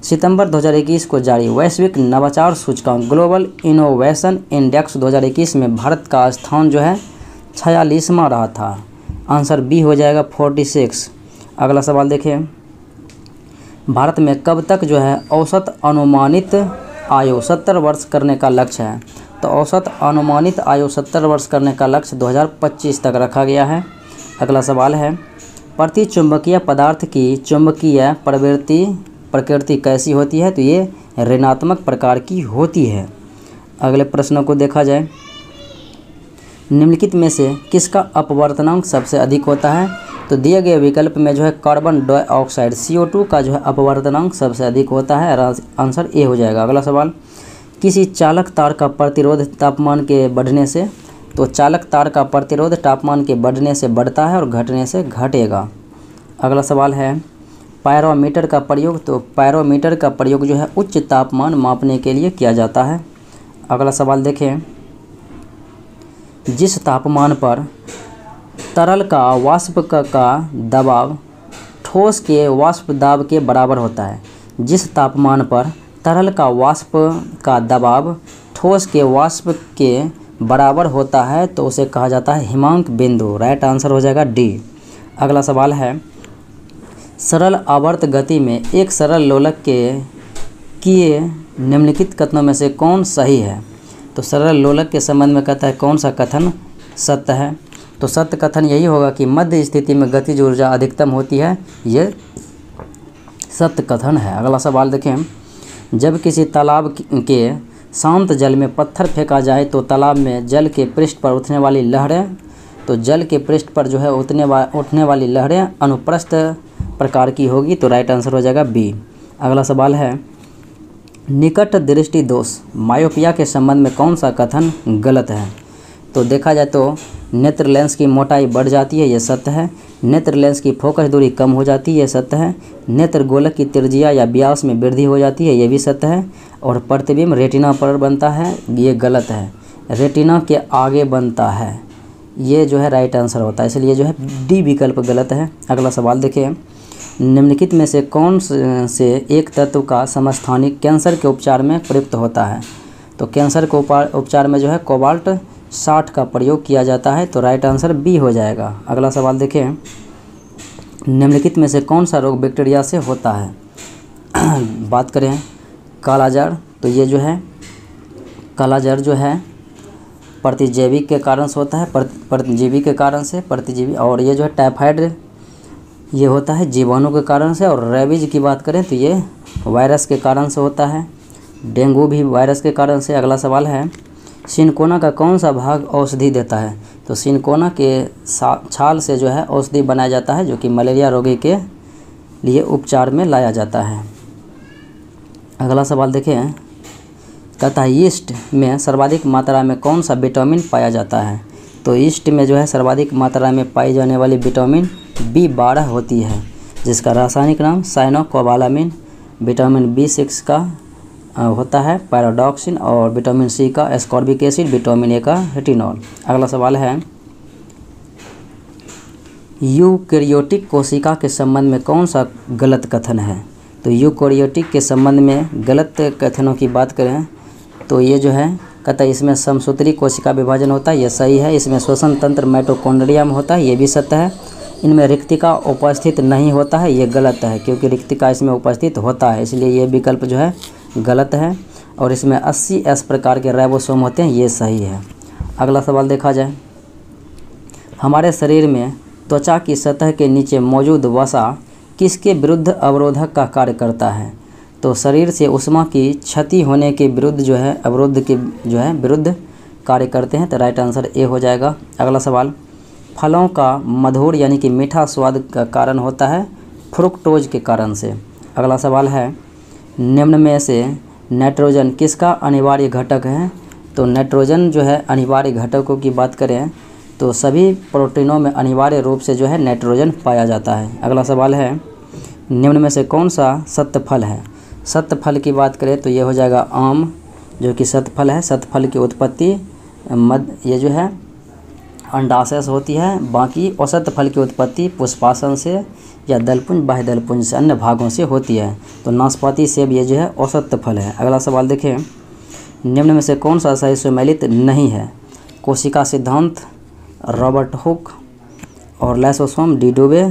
सितंबर 2021 को जारी वैश्विक नवाचार सूचकांक ग्लोबल इनोवेशन इंडेक्स 2021 में भारत का स्थान जो है 46वां रहा था, आंसर बी हो जाएगा 46। अगला सवाल देखें। भारत में कब तक जो है औसत अनुमानित आयु 70 वर्ष करने का लक्ष्य है। तो औसत अनुमानित आयु 70 वर्ष करने का लक्ष्य 2025 तक रखा गया है। अगला सवाल है। प्रतिचुंबकीय पदार्थ की चुंबकीय प्रकृति कैसी होती है। तो ये ऋणात्मक प्रकार की होती है। अगले प्रश्नों को देखा जाए। निम्नलिखित में से किसका अपवर्तनांक सबसे अधिक होता है। तो दिए गए विकल्प में जो है कार्बन डाइऑक्साइड CO2 का जो है अपवर्तनांक सबसे अधिक होता है, आंसर ए हो जाएगा। अगला सवाल। किसी चालक तार का प्रतिरोध तापमान के बढ़ने से, तो चालक तार का प्रतिरोध तापमान के बढ़ने से बढ़ता है और घटने से घटेगा। अगला सवाल है। पायरोमीटर का प्रयोग, तो पायरोमीटर का प्रयोग जो है उच्च तापमान मापने के लिए किया जाता है। अगला सवाल देखें। जिस तापमान पर तरल का वाष्प का दबाव ठोस के वाष्प दाब के बराबर होता है। जिस तापमान पर तरल का वाष्प का दबाव ठोस के वाष्प के बराबर होता है तो उसे कहा जाता है हिमांक बिंदु, राइट आंसर हो जाएगा डी। अगला सवाल है। सरल आवर्त गति में एक सरल लोलक के किए निम्नलिखित कथनों में से कौन सही है। तो सरल लोलक के संबंध में कहता है कौन सा कथन सत्य है। तो सत्य कथन यही होगा कि मध्य स्थिति में गतिज ऊर्जा अधिकतम होती है, ये सत्य कथन है। अगला सवाल देखें, जब किसी तालाब के शांत जल में पत्थर फेंका जाए तो तालाब में जल के पृष्ठ पर उठने वाली लहरें, तो जल के पृष्ठ पर जो है उठने वाली लहरें अनुप्रस्थ प्रकार की होगी, तो राइट आंसर हो जाएगा बी। अगला सवाल है, निकट दृष्टि दोष मायोपिया के संबंध में कौन सा कथन गलत है। तो देखा जाए तो नेत्र लेंस की मोटाई बढ़ जाती है, ये सत्य है। नेत्र लेंस की फोकस दूरी कम हो जाती है, ये सत्य है। नेत्र गोलक की त्रिज्या या व्यास में वृद्धि हो जाती है, ये भी सत्य है। और प्रतिबिंब रेटिना पर बनता है, ये गलत है। रेटिना के आगे बनता है, ये जो है राइट आंसर होता है, इसलिए जो है डी विकल्प गलत है। अगला सवाल देखिए, निम्नलिखित में से कौन से एक तत्व का समस्थानिक कैंसर के उपचार में प्रयुक्त होता है। तो कैंसर के उपचार में जो है कोबाल्ट 60 का प्रयोग किया जाता है, तो राइट आंसर बी हो जाएगा। अगला सवाल देखें, निम्नलिखित में से कौन सा रोग बैक्टीरिया से होता है। बात करें कालाजार, तो ये जो है कालाजार जो है प्रतिजैवी के कारण से होता है, परजीवी के कारण से, प्रतिजीवी। और ये जो है टाइफाइड ये होता है जीवाणु के कारण से। और रेबीज की बात करें तो ये वायरस के कारण से होता है, डेंगू भी वायरस के कारण से। अगला सवाल है, सिनकोना का कौन सा भाग औषधि देता है। तो सिनकोना के छाल से जो है औषधि बनाया जाता है, जो कि मलेरिया रोगी के लिए उपचार में लाया जाता है। अगला सवाल देखें, कहता है यीस्ट में सर्वाधिक मात्रा में कौन सा विटामिन पाया जाता है। तो यीस्ट में जो है सर्वाधिक मात्रा में पाई जाने वाली विटामिन B12 होती है, जिसका रासायनिक नाम साइनोकोबालामिन। विटामिन B6 का होता है पैराडॉक्सिन, और विटामिन C का एस्कॉर्बिक एसिड, विटामिन A का रेटिनॉल। अगला सवाल है, यूकैरियोटिक कोशिका के संबंध में कौन सा गलत कथन है। तो यूकैरियोटिक के संबंध में गलत कथनों की बात करें तो ये जो है कहता है इसमें समसूत्री कोशिका विभाजन होता है, ये सही है। इसमें श्वसन तंत्र माइटोकॉन्ड्रिया में होता है, ये भी सत्य है। इनमें रिक्तिका उपस्थित नहीं होता है, ये गलत है, क्योंकि रिक्तिका इसमें उपस्थित होता है, इसलिए ये विकल्प जो है गलत है। और इसमें 80S प्रकार के राइबोसोम होते हैं, ये सही है। अगला सवाल देखा जाए, हमारे शरीर में त्वचा की सतह के नीचे मौजूद वसा किसके विरुद्ध अवरोधक का कार्य करता है। तो शरीर से उष्मा की क्षति होने के विरुद्ध जो है अवरोध के जो है विरुद्ध कार्य करते हैं, तो राइट आंसर ए हो जाएगा। अगला सवाल, फलों का मधुर यानी कि मीठा स्वाद का कारण होता है फ्रुक्टोज के कारण से। अगला सवाल है, निम्न में से नाइट्रोजन किसका अनिवार्य घटक है। तो नाइट्रोजन जो है अनिवार्य घटकों की बात करें तो सभी प्रोटीनों में अनिवार्य रूप से जो है नाइट्रोजन पाया जाता है। अगला सवाल है, निम्न में से कौन सा सत्य फल है। सत्य फल की बात करें तो ये हो जाएगा आम, जो कि सत्य फल है। सत्य फल की उत्पत्ति ये जो है अंडाशय से होती है, बाकी असत्य फल की उत्पत्ति पुष्पासन से या दलपुंज बाह्य दलपुंज से अन्य भागों से होती है। तो नाशपाती सेब ये जो है असत्य फल है। अगला सवाल देखें, निम्न में से कौन सा सही सम्मिलित नहीं है। कोशिका सिद्धांत, रॉबर्ट हुक और लाइसोसोम डी डुबे,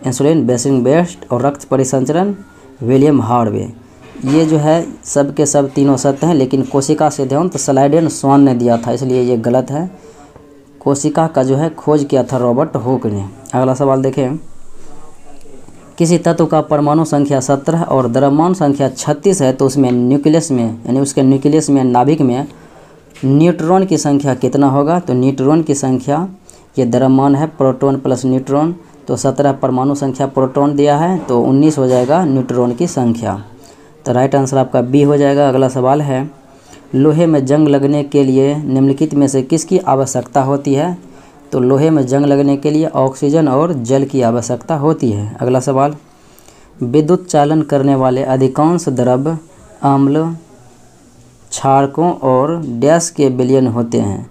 इंसुलिन बेसिंग बेस्ट और रक्त परिसंचरण विलियम हार्वे, ये जो है सब के सब तीनों सत्य हैं, लेकिन कोशिका सिद्धांत स्लाइडेन स्वान ने दिया था, इसलिए ये गलत है। कोशिका का जो है खोज किया था रॉबर्ट हुक ने। अगला सवाल देखें, किसी तत्व का परमाणु संख्या 17 और द्रव्यमान संख्या 36 है तो उसमें न्यूक्लियस में यानी उसके न्यूक्लियस में नाभिक में न्यूट्रॉन की संख्या कितना होगा। तो न्यूट्रॉन की संख्या ये द्रव्यमान है, प्रोटॉन प्लस न्यूट्रॉन, तो 17 परमाणु संख्या प्रोटॉन दिया है, तो 19 हो जाएगा न्यूट्रॉन की संख्या। तो राइट आंसर आपका बी हो जाएगा। अगला सवाल है, लोहे में जंग लगने के लिए निम्नलिखित में से किसकी आवश्यकता होती है। तो लोहे में जंग लगने के लिए ऑक्सीजन और जल की आवश्यकता होती है। अगला सवाल, विद्युत चालन करने वाले अधिकांश द्रव्य अम्ल, क्षारकों और डैश के विलयन होते हैं।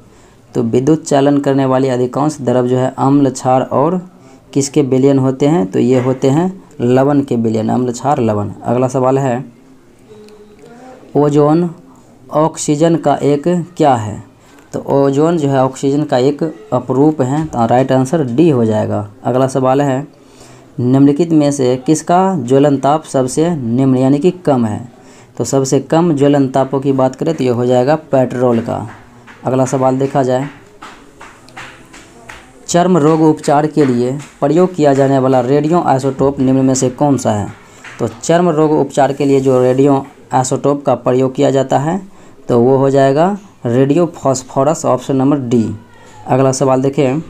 तो विद्युत चालन करने वाले अधिकांश द्रव्य जो है अम्ल, क्षार और किसके विलयन होते हैं। तो ये होते हैं लवण के विलयन, अम्ल, क्षार, लवण। अगला सवाल है, ओजोन ऑक्सीजन का एक क्या है। तो ओजोन जो है ऑक्सीजन का एक अपरूप है, तो राइट आंसर डी हो जाएगा। अगला सवाल है, निम्नलिखित में से किसका ज्वलन ताप सबसे निम्न यानी कि कम है। तो सबसे कम ज्वलन तापों की बात करें तो ये हो जाएगा पेट्रोल का। अगला सवाल देखा जाए, चर्म रोग उपचार के लिए प्रयोग किया जाने वाला रेडियो आइसोटोप निम्न में से कौन सा है? तो चर्म रोग उपचार के लिए जो रेडियो आइसोटोप का प्रयोग किया जाता है तो वो हो जाएगा radio phosphorus, option number D. अगला सवाल देखें,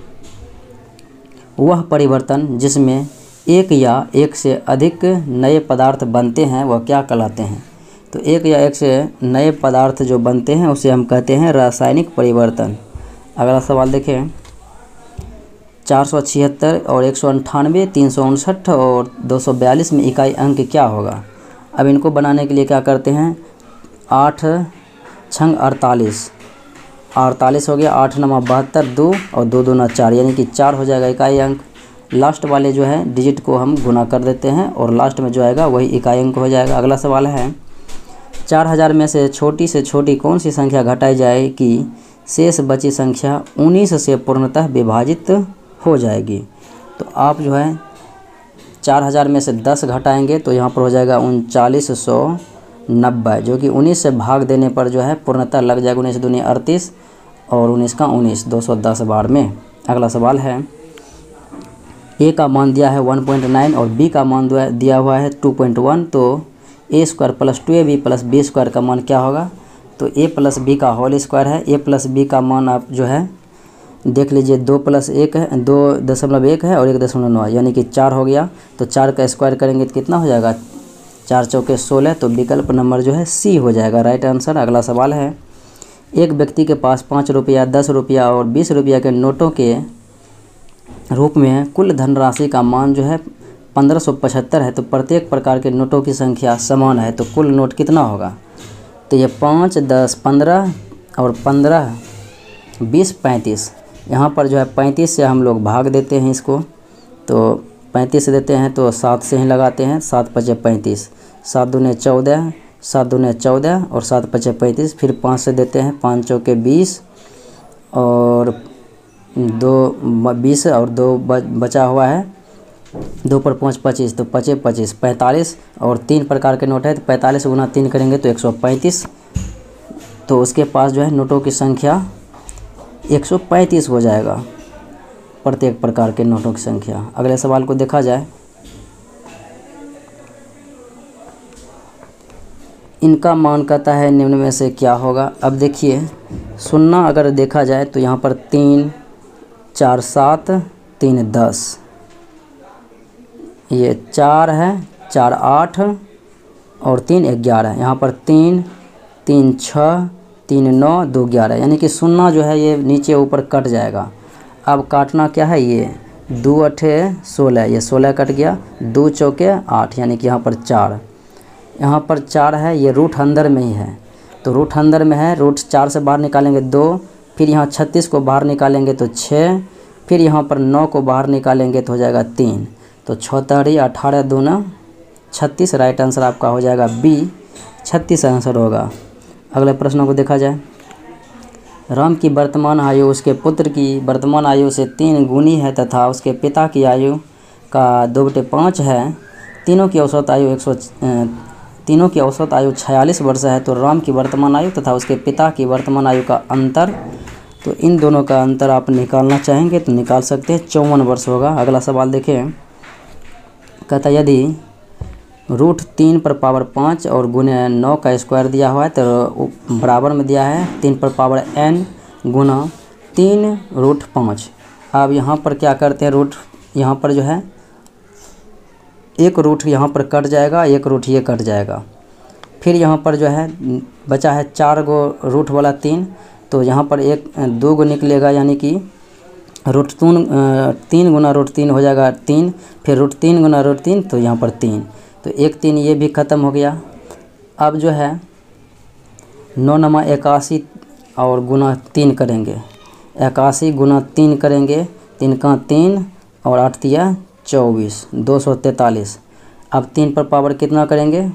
वह परिवर्तन जिसमें एक या एक से अधिक नए पदार्थ बनते हैं वह क्या कहलाते हैं? तो एक या एक से नए पदार्थ जो बनते हैं उसे हम कहते हैं रासायनिक परिवर्तन। अगला सवाल देखें, 476 और 198, 359 और 242 में इकाई अंक क्या होगा? अब इनको बनाने के लिए क्या करते हैं, 8 छंग 48, 48 हो गया, 8 नमा 72, 2 और 2 दूना 4, यानी कि 4 हो जाएगा इकाई अंक। लास्ट वाले जो है डिजिट को हम गुना कर देते हैं और लास्ट में जो आएगा वही इकाई अंक हो जाएगा। अगला सवाल है, 4000 में से छोटी कौन सी संख्या घटाई जाए कि शेष बची संख्या 19 से पूर्णतः विभाजित हो जाएगी? तो आप जो है 4000 में से 10 घटाएंगे तो यहाँ पर हो जाएगा 3990, जो कि 19 से भाग देने पर जो है पूर्णतः लग जाएगा 19 दूनी 38 और 19 का 19, 210 बार में। अगला सवाल है, ए का मान दिया है 1.9 और बी का मान दिया हुआ है 2.1, तो A square plus 2ab plus B square का मान क्या होगा? तो ए प्लस बी का होल स्क्वायर है। ए प्लस बी का मान आप जो है देख लीजिए, 2 + 1 है, 2.1 है और 1.9, यानी कि 4 हो गया। तो 4 का स्क्वायर करेंगे तो कितना हो जाएगा, 4 चौके 16, तो विकल्प नंबर जो है सी हो जाएगा राइट आंसर। अगला सवाल है, एक व्यक्ति के पास 5 रुपया, 10 रुपया और 20 रुपया के नोटों के रूप में कुल धनराशि का मान जो है 1575 है, तो प्रत्येक प्रकार के नोटों की संख्या समान है, तो कुल नोट कितना होगा? तो ये 5, 10, 15 और 15, 20, 35। यहाँ पर जो है 35 से हम लोग भाग देते हैं इसको, तो 35 से देते हैं तो 7 से ही लगाते हैं, 7 × 5 = 35, 7 दूने 14, 7 दूने 14 और 7 × 5 = 35। फिर 5 से देते हैं, 5 चौके 20 और 2 20 और 2 बचा हुआ है, 2 पर 5 25, तो 5 × 25 45 और 3 प्रकार के नोट है, तो 45 गुना 3 करेंगे तो 135। तो उसके पास जो है नोटों की संख्या 135 हो जाएगा, प्रत्येक प्रकार के नोटों की संख्या। अगले सवाल को देखा जाए, इनका मान कहता है निम्न में से क्या होगा? अब देखिए, सुन्ना अगर देखा जाए तो यहाँ पर 3, 4, 7, 3, 10, ये 4 है, 4, 8 और 3, 11। यहाँ पर 3, 3, 6, 3, 9, 2, 11, यानी कि सुन्ना जो है ये नीचे ऊपर कट जाएगा। अब काटना क्या है, ये 2 × 8 = 16, ये 16 कट गया, 2 चौके 8, यानी कि यहाँ पर 4, यहाँ पर 4 है, ये रूट अंदर में ही है, तो रूट अंदर में है, रूट 4 से बाहर निकालेंगे 2, फिर यहाँ 36 को बाहर निकालेंगे तो 6, फिर यहाँ पर 9 को बाहर निकालेंगे तो हो जाएगा 3, तो 6 × 18 दूना 36, राइट आंसर आपका हो जाएगा बी, 36 आंसर होगा। अगले प्रश्नों को देखा जाए, राम की वर्तमान आयु उसके पुत्र की वर्तमान आयु से 3 गुनी है तथा उसके पिता की आयु का 2/5 है। तीनों की औसत आयु 46 वर्ष है, तो राम की वर्तमान आयु तथा उसके पिता की वर्तमान आयु का अंतर, तो इन दोनों का अंतर आप निकालना चाहेंगे तो निकाल सकते हैं, 54 वर्ष होगा। अगला सवाल देखें, कहता यदि √3 पर पावर 5 और गुने 9 का स्क्वायर दिया हुआ है तो बराबर में दिया है 3 पर पावर n गुना 3 √5। अब यहाँ पर क्या करते हैं, रूट यहाँ पर जो है एक रूट यहाँ पर कट जाएगा, एक रूट ये कट जाएगा, फिर यहाँ पर जो है बचा है 4 गो रूट वाला 3, तो यहाँ पर 2 गो निकलेगा, यानी कि √3 गुना √3 हो जाएगा 3, फिर √3 गुना √3, तो यहाँ पर 3, तो 1 3 ये भी ख़त्म हो गया। अब जो है 9 नमा 81 और गुना 3 करेंगे, 81 गुना 3 करेंगे, 3 का 3 और 8 तिया 24, 243। अब 3 पर पावर कितना करेंगे,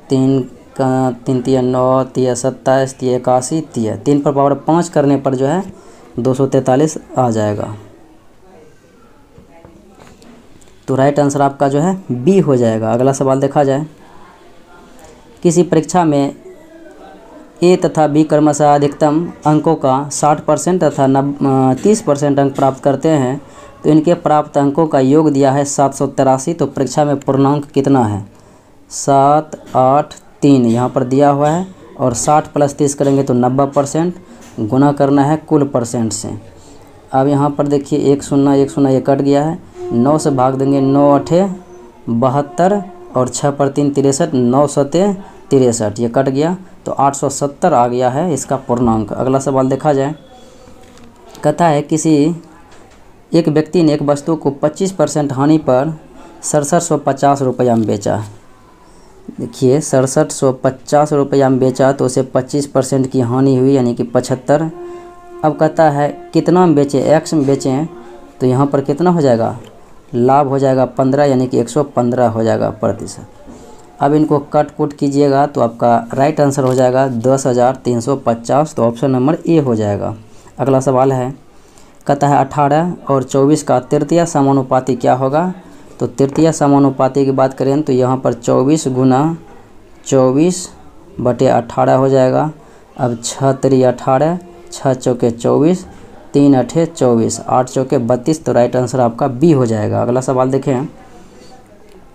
3 का 3 तिया 9, तिया 27, तिया 81, तिया 3 पर पावर 5 करने पर जो है 243 आ जाएगा, तो राइट आंसर आपका जो है बी हो जाएगा। अगला सवाल देखा जाए, किसी परीक्षा में ए तथा बी क्रमशः अधिकतम अंकों का 60% तथा 30% अंक प्राप्त करते हैं तो इनके प्राप्त अंकों का योग दिया है 783। तो परीक्षा में पूर्णांक कितना है? 7, 8, 3 यहाँ पर दिया हुआ है और 60 + 30 करेंगे तो 90%, गुना करना है कुल परसेंट से। अब यहाँ पर देखिए 1 0 1 0 ये कट गया है, 9 से भाग देंगे, 9 8 72 और 6 पर 3 63, 9 7 63 ये कट गया तो 870 आ गया है इसका पूर्णांक। अगला सवाल देखा जाए। कहता है किसी एक व्यक्ति ने एक वस्तु को 25% हानि पर 6750 रुपया में बेचा। देखिए 6750 रुपया में बेचा तो उसे 25% की हानि हुई यानी कि 75। अब कहता है कितना में बेचे, एक्स में बेचें तो यहाँ पर कितना हो जाएगा? लाभ हो जाएगा 15 यानी कि 115 हो जाएगा प्रतिशत। अब इनको कट कुट कीजिएगा तो आपका राइट आंसर हो जाएगा 10,350। तो ऑप्शन नंबर ए हो जाएगा। अगला सवाल है, कहता है 18 और 24 का तृतीय समानुपाती क्या होगा? तो तृतीय समानुपाती की बात करें तो यहाँ पर 24 × 24/18 हो जाएगा। अब 6 3 18, 6 चौके 24, 3 8 24, 8 चौके 32। तो राइट आंसर आपका बी हो जाएगा। अगला सवाल देखें।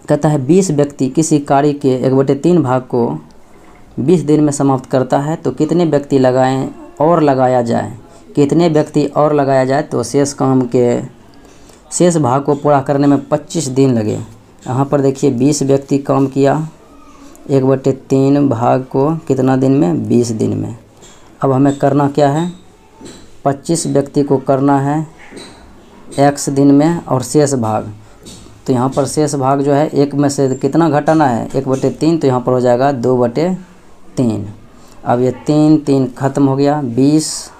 कहता है 20 व्यक्ति किसी कार्य के 1/3 भाग को 20 दिन में समाप्त करता है तो कितने व्यक्ति लगाएं और लगाया जाए? कितने व्यक्ति और लगाया जाए तो शेष काम के शेष भाग को पूरा करने में 25 दिन लगे। यहाँ पर देखिए 20 व्यक्ति काम किया 1/3 भाग को कितना दिन में? 20 दिन में। अब हमें करना क्या है? 25 व्यक्ति को करना है x दिन में और शेष भाग। तो यहाँ पर शेष भाग जो है एक में से कितना घटाना है? 1/3 तो यहाँ पर हो जाएगा 2/3। अब ये 3 3 ख़त्म हो गया, 20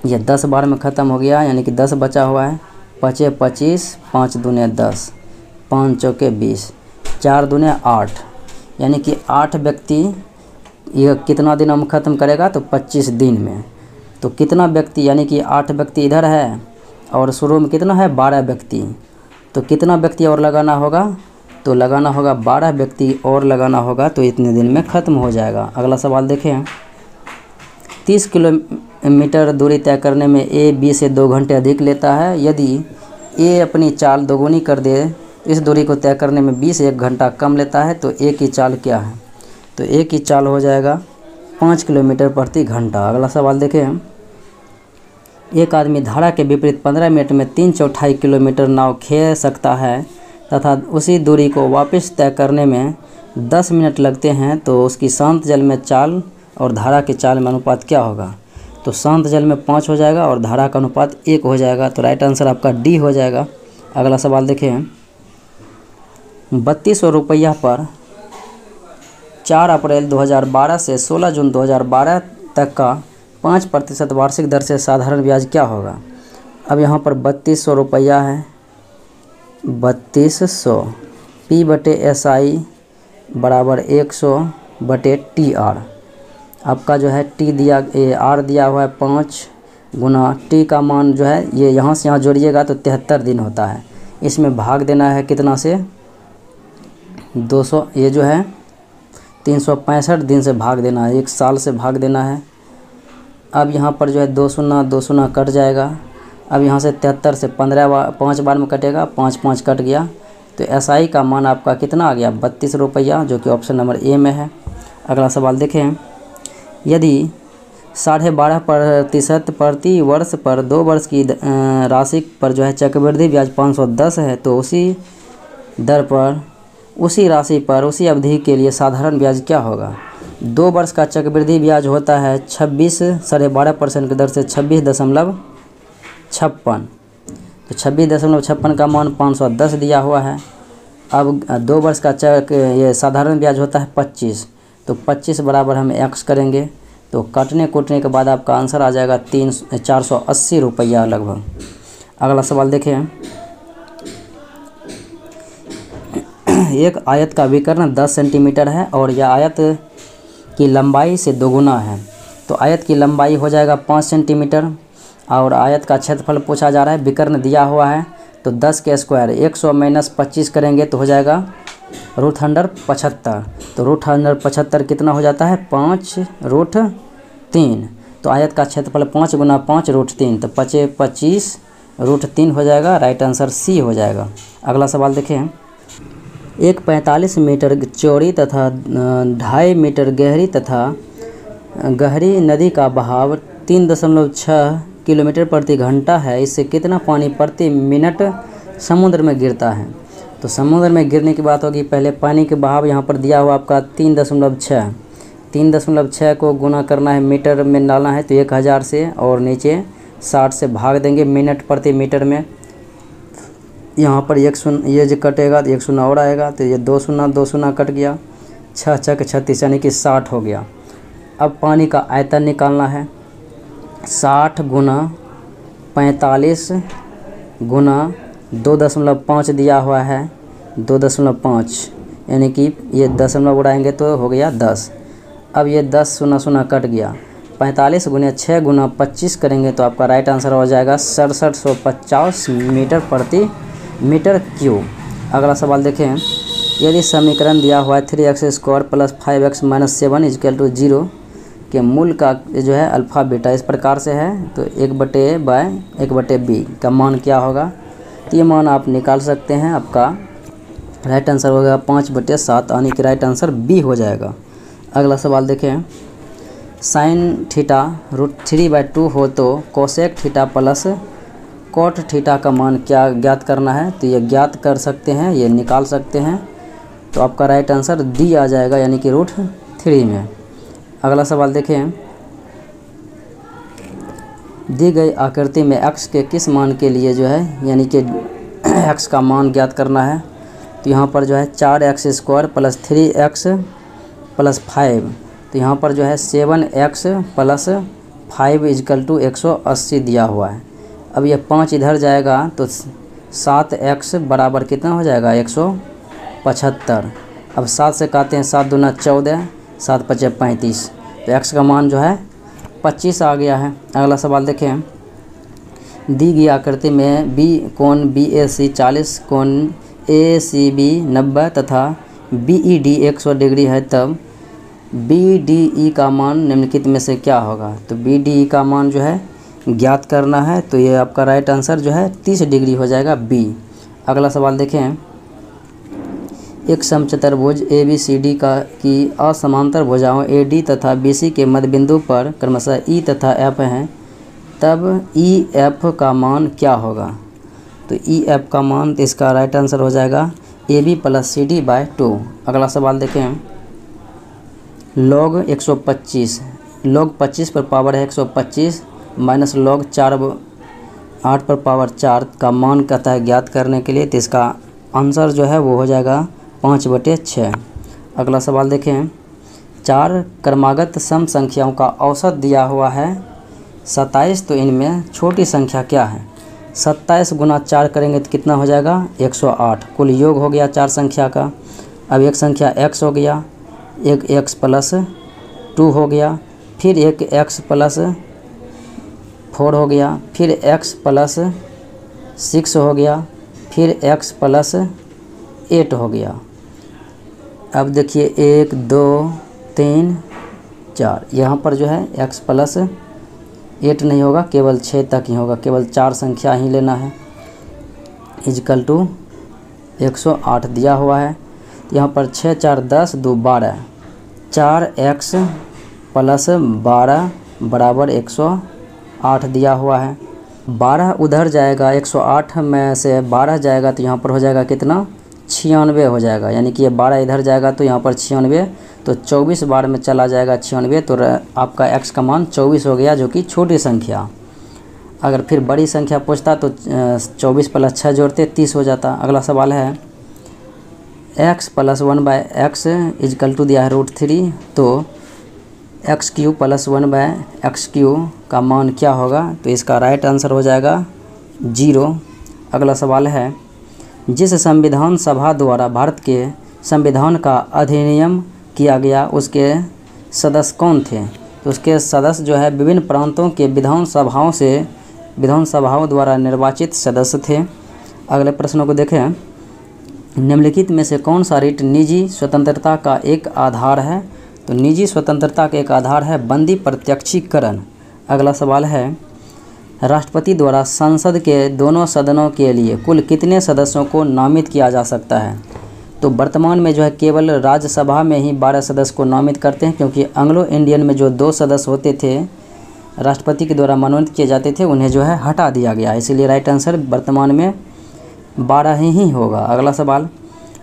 ये 10 बार में ख़त्म हो गया यानी कि 10 बचा हुआ है। 5 25, 5 दूने 10, 5 चौके 20, 4 दूने 8 यानी कि 8 व्यक्ति ये कितना दिन हम ख़त्म करेगा? तो 25 दिन में। तो कितना व्यक्ति यानी कि 8 व्यक्ति इधर है और शुरू में कितना है? 12 व्यक्ति। तो कितना व्यक्ति और लगाना होगा? तो लगाना होगा 12 व्यक्ति और लगाना होगा तो इतने दिन में ख़त्म हो जाएगा। अगला सवाल देखें। 30 किलोमीटर दूरी तय करने में ए बी से 2 घंटे अधिक लेता है। यदि ए अपनी चाल दोगुनी कर दे इस दूरी को तय करने में बी से 1 घंटा कम लेता है तो ए की चाल क्या है? तो ए की चाल हो जाएगा 5 किलोमीटर प्रति घंटा। अगला सवाल देखें। एक आदमी धारा के विपरीत 15 मिनट में 3/4 किलोमीटर नाव खेल सकता है तथा उसी दूरी को वापस तय करने में 10 मिनट लगते हैं तो उसकी शांत जल में चाल और धारा की चाल में अनुपात क्या होगा? तो शांत जल में 5 हो जाएगा और धारा का अनुपात 1 हो जाएगा। तो राइट आंसर आपका डी हो जाएगा। अगला सवाल देखें। 3200 रुपया पर 4 अप्रैल 2012 से 16 जून 2012 तक का 5% वार्षिक दर से साधारण ब्याज क्या होगा? अब यहाँ पर 3200 रुपया है, 3200 P/SI बराबर 100/TR। आपका जो है टी दिया आर दिया हुआ है 5 गुना टी का मान जो है ये यहाँ से यहाँ जोड़िएगा तो 73 दिन होता है। इसमें भाग देना है कितना से? 200। ये जो है 365 दिन से भाग देना है, 1 साल से भाग देना है। अब यहाँ पर जो है 2 0 कट जाएगा। अब यहाँ से 73 से 5 बार में कटेगा, 5 5 कट गया तो SI का मान आपका कितना आ गया? 32 रुपया, जो कि ऑप्शन नंबर ए में है। अगला सवाल देखें। यदि 12.5% प्रति वर्ष पर 2 वर्ष की राशि पर जो है चक्रवृद्धि ब्याज 510 है तो उसी दर पर उसी राशि पर उसी अवधि के लिए साधारण ब्याज क्या होगा? 2 वर्ष का चक्रवृद्धि ब्याज होता है 12.5% की दर से 26.56। तो 26.56 का मान 510 दिया हुआ है। अब 2 वर्ष का ये साधारण ब्याज होता है 25। तो 25 बराबर हम x करेंगे तो काटने कूटने के बाद आपका आंसर आ जाएगा 480 रुपया लगभग। अगला सवाल देखें। एक आयत का विकर्ण 10 सेंटीमीटर है और यह आयत की लंबाई से दोगुना है तो आयत की लंबाई हो जाएगा 5 सेंटीमीटर और आयत का क्षेत्रफल पूछा जा रहा है। विकर्ण दिया हुआ है तो 10 के स्क्वायर 100 - 25 करेंगे तो हो जाएगा √75। तो √75 कितना हो जाता है 5√3। तो आयत का क्षेत्रफल 5 × 5 √3, तो 5 25 √3 हो जाएगा। राइट आंसर सी हो जाएगा। अगला सवाल देखें। एक 45 मीटर चौड़ी तथा 2.5 मीटर गहरी नदी का बहाव 3.6 किलोमीटर प्रति घंटा है। इससे कितना पानी प्रति मिनट समुद्र में गिरता है। तो समुद्र में गिरने की बात होगी। पहले पानी के बहाव यहाँ पर दिया हुआ आपका 3.6। 3.6 को गुना करना है, मीटर में डालना है तो 1000 से, और नीचे 60 से भाग देंगे मिनट प्रति मीटर में। यहाँ पर एक शून्य ये जो कटेगा तो 1 शून्य और आएगा, तो ये 2 शून्य कट गया, 6 × 36 यानी कि 60 हो गया। अब पानी का आयतन निकालना है। 60 × 45 × 2.5 दिया हुआ है, 2.5 यानी कि ये दशमलव उड़ाएंगे तो हो गया 10। अब ये 10 शून्य कट गया। 45 × 6 × 25 करेंगे तो आपका राइट आंसर हो जाएगा 6750 मीटर प्रति मीटर क्यूब। अगला सवाल देखें। यदि समीकरण दिया हुआ है 3x² + 5x - 7 = 0 के मूल का जो है अल्फ़ा बीटा इस प्रकार से है, तो 1/a/1/b का मान क्या होगा। तो ये मान आप निकाल सकते हैं। आपका राइट आंसर होगा 5/7 यानी कि राइट आंसर बी हो जाएगा। अगला सवाल देखें। साइन थीटा √3/2 हो तो cosec theta plus cot theta का मान क्या ज्ञात करना है। तो ये ज्ञात कर सकते हैं, ये निकाल सकते हैं। तो आपका राइट आंसर डी आ जाएगा यानी कि √3 में। अगला सवाल देखें। दी गई आकृति में x के किस मान के लिए जो है यानी कि x का मान ज्ञात करना है। तो यहाँ पर जो है 4x² + 3x + 5, तो यहाँ पर जो है 7x + 5 = 180 दिया हुआ है। अब ये 5 इधर जाएगा तो 7x बराबर कितना हो जाएगा 175। अब 7 से काटते हैं, 7 दूना 14, 7 × 5 = 35, तो x का मान जो है 25 आ गया है। अगला सवाल देखें। दी गई आकृति में बी कोण BAC 40, कोण ACB 90 तथा BED 100 डिग्री है, तब BDE का मान निम्नलिखित में से क्या होगा। तो BDE का मान जो है ज्ञात करना है, तो ये आपका राइट आंसर जो है 30 डिग्री हो जाएगा बी। अगला सवाल देखें। एक समचतुर्भुज ABCD की असमांतर भुजाओं AD तथा BC के मध्य बिंदु पर क्रमशः E तथा F हैं, तब EF का मान क्या होगा। तो EF का मान, तो इसका राइट आंसर हो जाएगा AB + CD/2। अगला सवाल देखें। log 125, log 25 पर पावर है 125 माइनस log 8 पर पावर 4 का मान कहता है ज्ञात करने के लिए, तो इसका आंसर जो है वो हो जाएगा 5/6। अगला सवाल देखें। 4 क्रमागत सम संख्याओं का औसत दिया हुआ है 27, तो इनमें छोटी संख्या क्या है। 27 × 4 करेंगे तो कितना हो जाएगा 108। कुल योग हो गया 4 संख्या का। अब एक संख्या x हो गया, एक x + 2 हो गया, फिर एक x + 4 हो गया, फिर x + 6 हो गया, फिर x + 8 हो गया। अब देखिए 1 2 3 4, यहाँ पर जो है x + 8 नहीं होगा, केवल 6 तक ही होगा, केवल 4 संख्या ही लेना है। = 108 दिया हुआ है। यहाँ पर 6 4 10 2 12, 4x + 12 बराबर 108 दिया हुआ है। 12 उधर जाएगा, 108 में से 12 जाएगा तो यहाँ पर हो जाएगा कितना 96 हो जाएगा, यानी कि ये 12 इधर जाएगा तो यहाँ पर 96, तो 24 बार में चला जाएगा 96, तो आपका x का मान 24 हो गया, जो कि छोटी संख्या। अगर फिर बड़ी संख्या पूछता तो 24 + 6 जोड़ते 30 हो जाता। अगला सवाल है। x + 1/x = दिया है √3, तो x³ + 1/x³ का मान क्या होगा। तो इसका राइट आंसर हो जाएगा 0। अगला सवाल है। जिस संविधान सभा द्वारा भारत के संविधान का अधिनियम किया गया उसके सदस्य कौन थे। तो उसके सदस्य जो है विभिन्न प्रांतों के विधानसभाओं द्वारा निर्वाचित सदस्य थे। अगले प्रश्नों को देखें। निम्नलिखित में से कौन सा रीट निजी स्वतंत्रता का एक आधार है? तो निजी स्वतंत्रता का एक आधार है बंदी प्रत्यक्षीकरण। अगला सवाल है, राष्ट्रपति द्वारा संसद के दोनों सदनों के लिए कुल कितने सदस्यों को नामित किया जा सकता है? तो वर्तमान में जो है केवल राज्यसभा में ही 12 सदस्य को नामित करते हैं, क्योंकि एंग्लो इंडियन में जो 2 सदस्य होते थे राष्ट्रपति के द्वारा मनोनीत किए जाते थे उन्हें जो है हटा दिया गया, इसीलिए राइट आंसर वर्तमान में 12 ही होगा। अगला सवाल,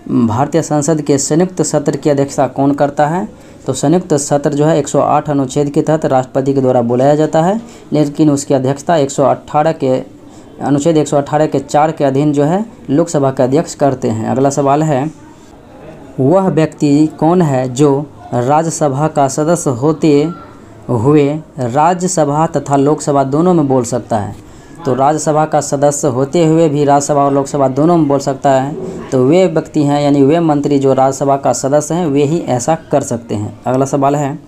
भारतीय संसद के संयुक्त सत्र की अध्यक्षता कौन करता है? तो संयुक्त सत्र जो है 108 अनुच्छेद के तहत राष्ट्रपति के द्वारा बुलाया जाता है, लेकिन उसकी अध्यक्षता 118 के अनुच्छेद 118 के 4 के अधीन जो है लोकसभा के अध्यक्ष करते हैं। अगला सवाल है, वह व्यक्ति कौन है जो राज्यसभा का सदस्य होते हुए राज्यसभा तथा लोकसभा दोनों में बोल सकता है? तो राज्यसभा का सदस्य होते हुए भी राज्यसभा और लोकसभा दोनों में बोल सकता है, तो वे व्यक्ति हैं यानी वे मंत्री जो राज्यसभा का सदस्य हैं वे ही ऐसा कर सकते हैं। अगला सवाल है,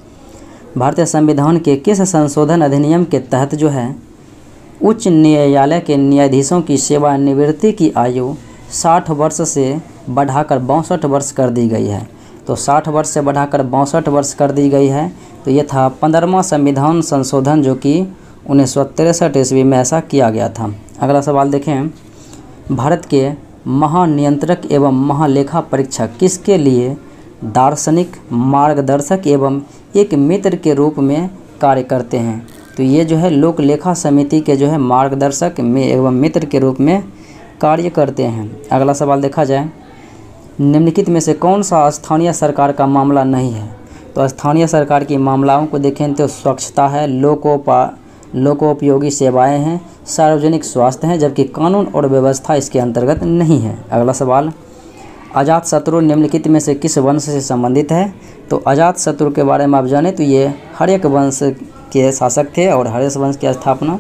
भारतीय संविधान के किस संशोधन अधिनियम के तहत जो है उच्च न्यायालय के न्यायाधीशों की सेवानिवृत्ति की आयु 60 वर्ष से बढ़ाकर 62 वर्ष कर दी गई है? तो 60 वर्ष से बढ़ाकर 62 वर्ष कर दी गई है। तो ये था 15वां संविधान संशोधन जो कि 1963 ईस्वी में ऐसा किया गया था। अगला सवाल देखें, भारत के महानियंत्रक एवं महालेखा परीक्षक किसके लिए दार्शनिक मार्गदर्शक एवं एक मित्र के रूप में कार्य करते हैं? तो ये जो है लोक लेखा समिति के जो है मार्गदर्शक में एवं मित्र के रूप में कार्य करते हैं। अगला सवाल देखा जाए, निम्नलिखित में से कौन सा स्थानीय सरकार का मामला नहीं है? तो स्थानीय सरकार की मामलाओं को देखें तो स्वच्छता है, लोकोपयोगी सेवाएं हैं, सार्वजनिक स्वास्थ्य हैं, जबकि कानून और व्यवस्था इसके अंतर्गत नहीं है। अगला सवाल, अजातशत्रु निम्नलिखित में से किस वंश से संबंधित है? तो अजातशत्रु के बारे में आप जानें तो ये हर्यक वंश के शासक थे और हर्यक वंश की स्थापना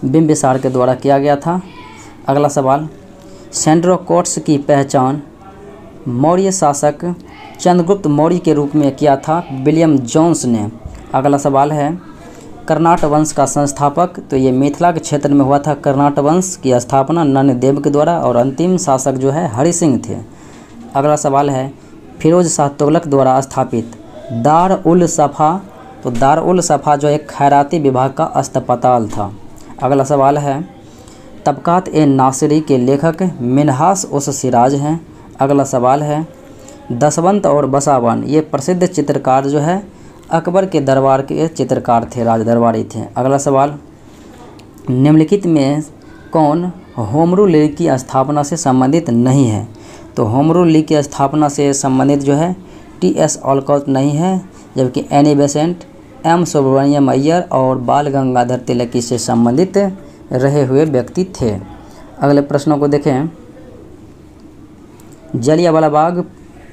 बिंबिसार के द्वारा किया गया था। अगला सवाल, सेंड्रोकोट्स की पहचान मौर्य शासक चंद्रगुप्त मौर्य के रूप में किया था विलियम जोन्स ने। अगला सवाल है, कर्नाट वंश का संस्थापक, तो ये मिथिला के क्षेत्र में हुआ था कर्नाट वंश की स्थापना नन्देव के द्वारा और अंतिम शासक जो है हरि सिंह थे। अगला सवाल है, फिरोज शाह तुगलक द्वारा स्थापित दार उल सफ़ा, तो दार उल सफ़ा जो एक खैराती विभाग का अस्पताल था। अगला सवाल है, तबकात ए नासिरी के लेखक मिन्हास उस सिराज हैं। अगला सवाल है, दसवंत और बसावन ये प्रसिद्ध चित्रकार जो है अकबर के दरबार के चित्रकार थे, राज दरबारी थे। अगला सवाल, निम्नलिखित में कौन होमरू लीग की स्थापना से संबंधित नहीं है? तो होमरू लीग की स्थापना से संबंधित जो है टी.एस. ऑलकॉट नहीं है, जबकि Annie Besant, M. Subramaniam Iyer और बाल गंगाधर तिलक से संबंधित रहे हुए व्यक्ति थे। अगले प्रश्नों को देखें, जलियांवाला बाग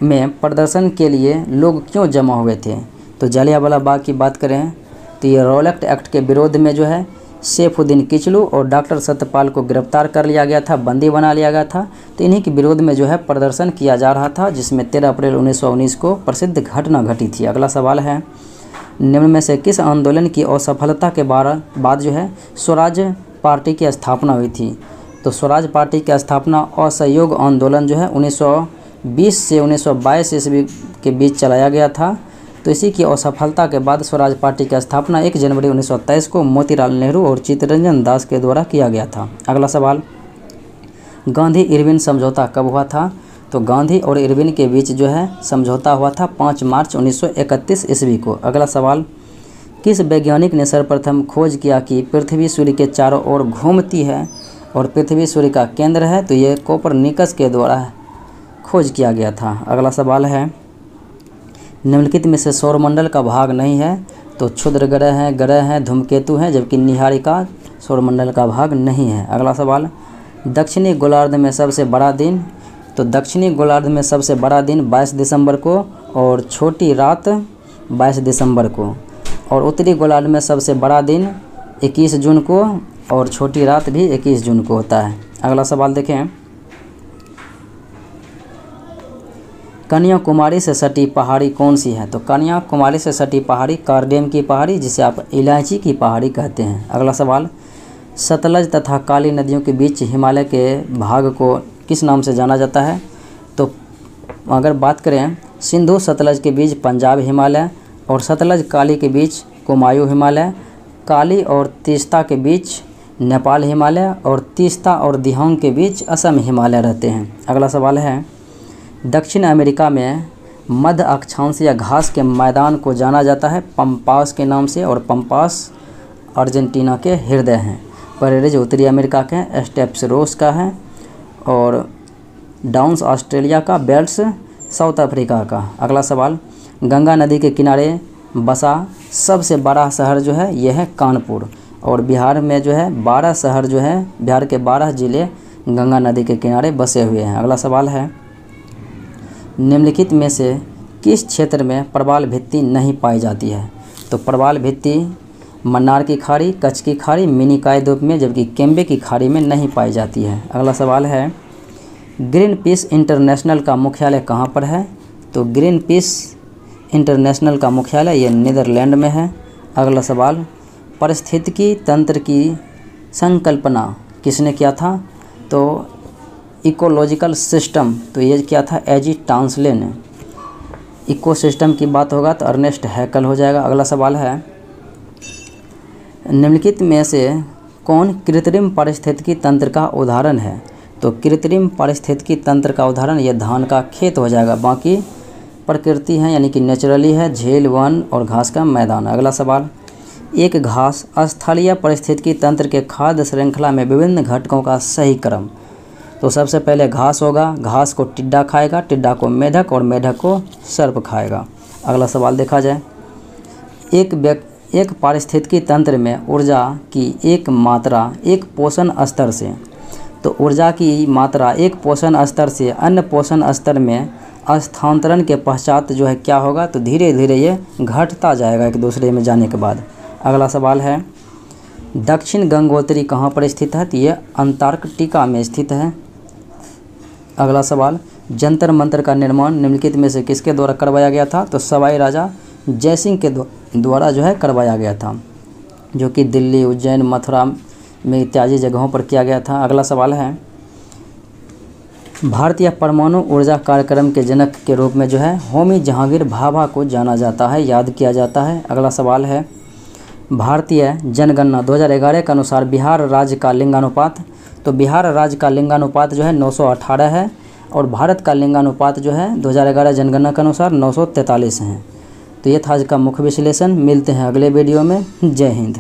में प्रदर्शन के लिए लोग क्यों जमा हुए थे? तो जलियांवाला बाग की बात करें तो ये रॉलेट एक्ट के विरोध में जो है सैफुद्दीन किचलू और डॉक्टर सत्यपाल को गिरफ्तार कर लिया गया था, बंदी बना लिया गया था। तो इन्हीं के विरोध में जो है प्रदर्शन किया जा रहा था, जिसमें 13 अप्रैल 1919 को प्रसिद्ध घटना घटी थी। अगला सवाल है, निम्न में से किस आंदोलन की असफलता के बाद जो है स्वराज पार्टी की स्थापना हुई थी? तो स्वराज पार्टी की स्थापना असहयोग आंदोलन जो है 1920 से 1922 ईस्वी के बीच चलाया गया था। तो इसी की असफलता के बाद स्वराज पार्टी की स्थापना 1 जनवरी 1923 को मोतीलाल नेहरू और चित्तरंजन दास के द्वारा किया गया था। अगला सवाल, गांधी इरविन समझौता कब हुआ था? तो गांधी और इरविन के बीच जो है समझौता हुआ था 5 मार्च 1931 ईस्वी को। अगला सवाल, किस वैज्ञानिक ने सर्वप्रथम खोज किया कि पृथ्वी सूर्य के चारों ओर घूमती है और पृथ्वी सूर्य का केंद्र है? तो ये कोपरनिकस के द्वारा खोज किया गया था। अगला सवाल है, निम्नलिखित में से सौरमंडल का भाग नहीं है? तो क्षुद्र ग्रह हैं, धूमकेतु हैं, जबकि निहारिका सौरमंडल का भाग नहीं है। अगला सवाल, दक्षिणी गोलार्ध में सबसे बड़ा दिन? तो दक्षिणी गोलार्ध में सबसे बड़ा दिन 22 दिसंबर को और छोटी रात 22 दिसंबर को, और उत्तरी गोलार्ध में सबसे बड़ा दिन 21 जून को और छोटी रात भी 21 जून को होता है। अगला सवाल देखें, कन्याकुमारी से सटी पहाड़ी कौन सी है? तो कन्याकुमारी से सटी पहाड़ी कार्डेम की पहाड़ी, जिसे आप इलायची की पहाड़ी कहते हैं। अगला सवाल, सतलज तथा काली नदियों के बीच हिमालय के भाग को किस नाम से जाना जाता है? तो अगर बात करें सिंधु सतलज के बीच पंजाब हिमालय और सतलज काली के बीच कुमायूं हिमालय, काली और तीस्ता के बीच नेपाल हिमालय और तीस्ता और दिहोंग के बीच असम हिमालय रहते हैं। अगला सवाल है, दक्षिण अमेरिका में मध्य अक्षांश या घास के मैदान को जाना जाता है पंपास के नाम से, और पंपास अर्जेंटीना के हृदय हैं। प्रेरीज उत्तरी अमेरिका के, स्टेप्स रूस का है, और डाउन्स ऑस्ट्रेलिया का, बेल्ट्स साउथ अफ्रीका का। अगला सवाल, गंगा नदी के किनारे बसा सबसे बड़ा शहर जो है यह है कानपुर, और बिहार में जो है 12 शहर जो है, बिहार के 12 ज़िले गंगा नदी के किनारे बसे हुए हैं। अगला सवाल है, निम्नलिखित में से किस क्षेत्र में प्रवाल भित्ति नहीं पाई जाती है? तो प्रवाल भित्ति मन्नार की खाड़ी, कच्छ की खाड़ी, मिनीकॉय द्वीप में, जबकि केम्बे की खाड़ी में नहीं पाई जाती है। अगला सवाल है, ग्रीन पीस इंटरनेशनल का मुख्यालय कहाँ पर है? तो ग्रीन पीस इंटरनेशनल का मुख्यालय ये नीदरलैंड में है। अगला सवाल, पारिस्थितिकी तंत्र की संकल्पना किसने किया था? तो इकोलॉजिकल सिस्टम, तो ये क्या था? एजी टाउंसले ने। इकोसिस्टम की बात होगा तो अर्नेस्ट हैकल हो जाएगा। अगला सवाल है, निम्नलिखित में से कौन कृत्रिम पारिस्थितिकी तंत्र का उदाहरण है? तो कृत्रिम पारिस्थितिकी तंत्र का उदाहरण ये धान का खेत हो जाएगा, बाकी प्रकृति है यानी कि नेचुरली है झील, वन और घास का मैदान। अगला सवाल, एक घास स्थलीय पारिस्थितिकी तंत्र के खाद्य श्रृंखला में विभिन्न घटकों का सही क्रम। तो सबसे पहले घास होगा, घास को टिड्डा खाएगा, टिड्डा को मेढक और मेढक को सर्प खाएगा। अगला सवाल देखा जाए, एक पारिस्थितिकी तंत्र में ऊर्जा की एक मात्रा एक पोषण स्तर से, तो ऊर्जा की मात्रा एक पोषण स्तर से अन्य पोषण स्तर में स्थानांतरण के पश्चात जो है क्या होगा? तो धीरे धीरे ये घटता जाएगा एक दूसरे में जाने के बाद। अगला सवाल है, दक्षिण गंगोत्री कहाँ पर स्थित है? तो ये अंटार्कटिका में स्थित है। अगला सवाल, जंतर मंतर का निर्माण निम्नलिखित में से किसके द्वारा करवाया गया था? तो सवाई राजा जयसिंह के द्वारा जो है करवाया गया था, जो कि दिल्ली, उज्जैन, मथुरा में इत्यादि जगहों पर किया गया था। अगला सवाल है, भारतीय परमाणु ऊर्जा कार्यक्रम के जनक के रूप में जो है होमी जहांगीर भाभा को जाना जाता है, याद किया जाता है। अगला सवाल है, भारतीय जनगणना 2011 के अनुसार बिहार राज्य का लिंगानुपात, तो बिहार राज्य का लिंगानुपात जो है 918 है, और भारत का लिंगानुपात जो है 2011 जनगणना के अनुसार 943 है। तो ये था आज का मुख्य विश्लेषण। मिलते हैं अगले वीडियो में। जय हिंद।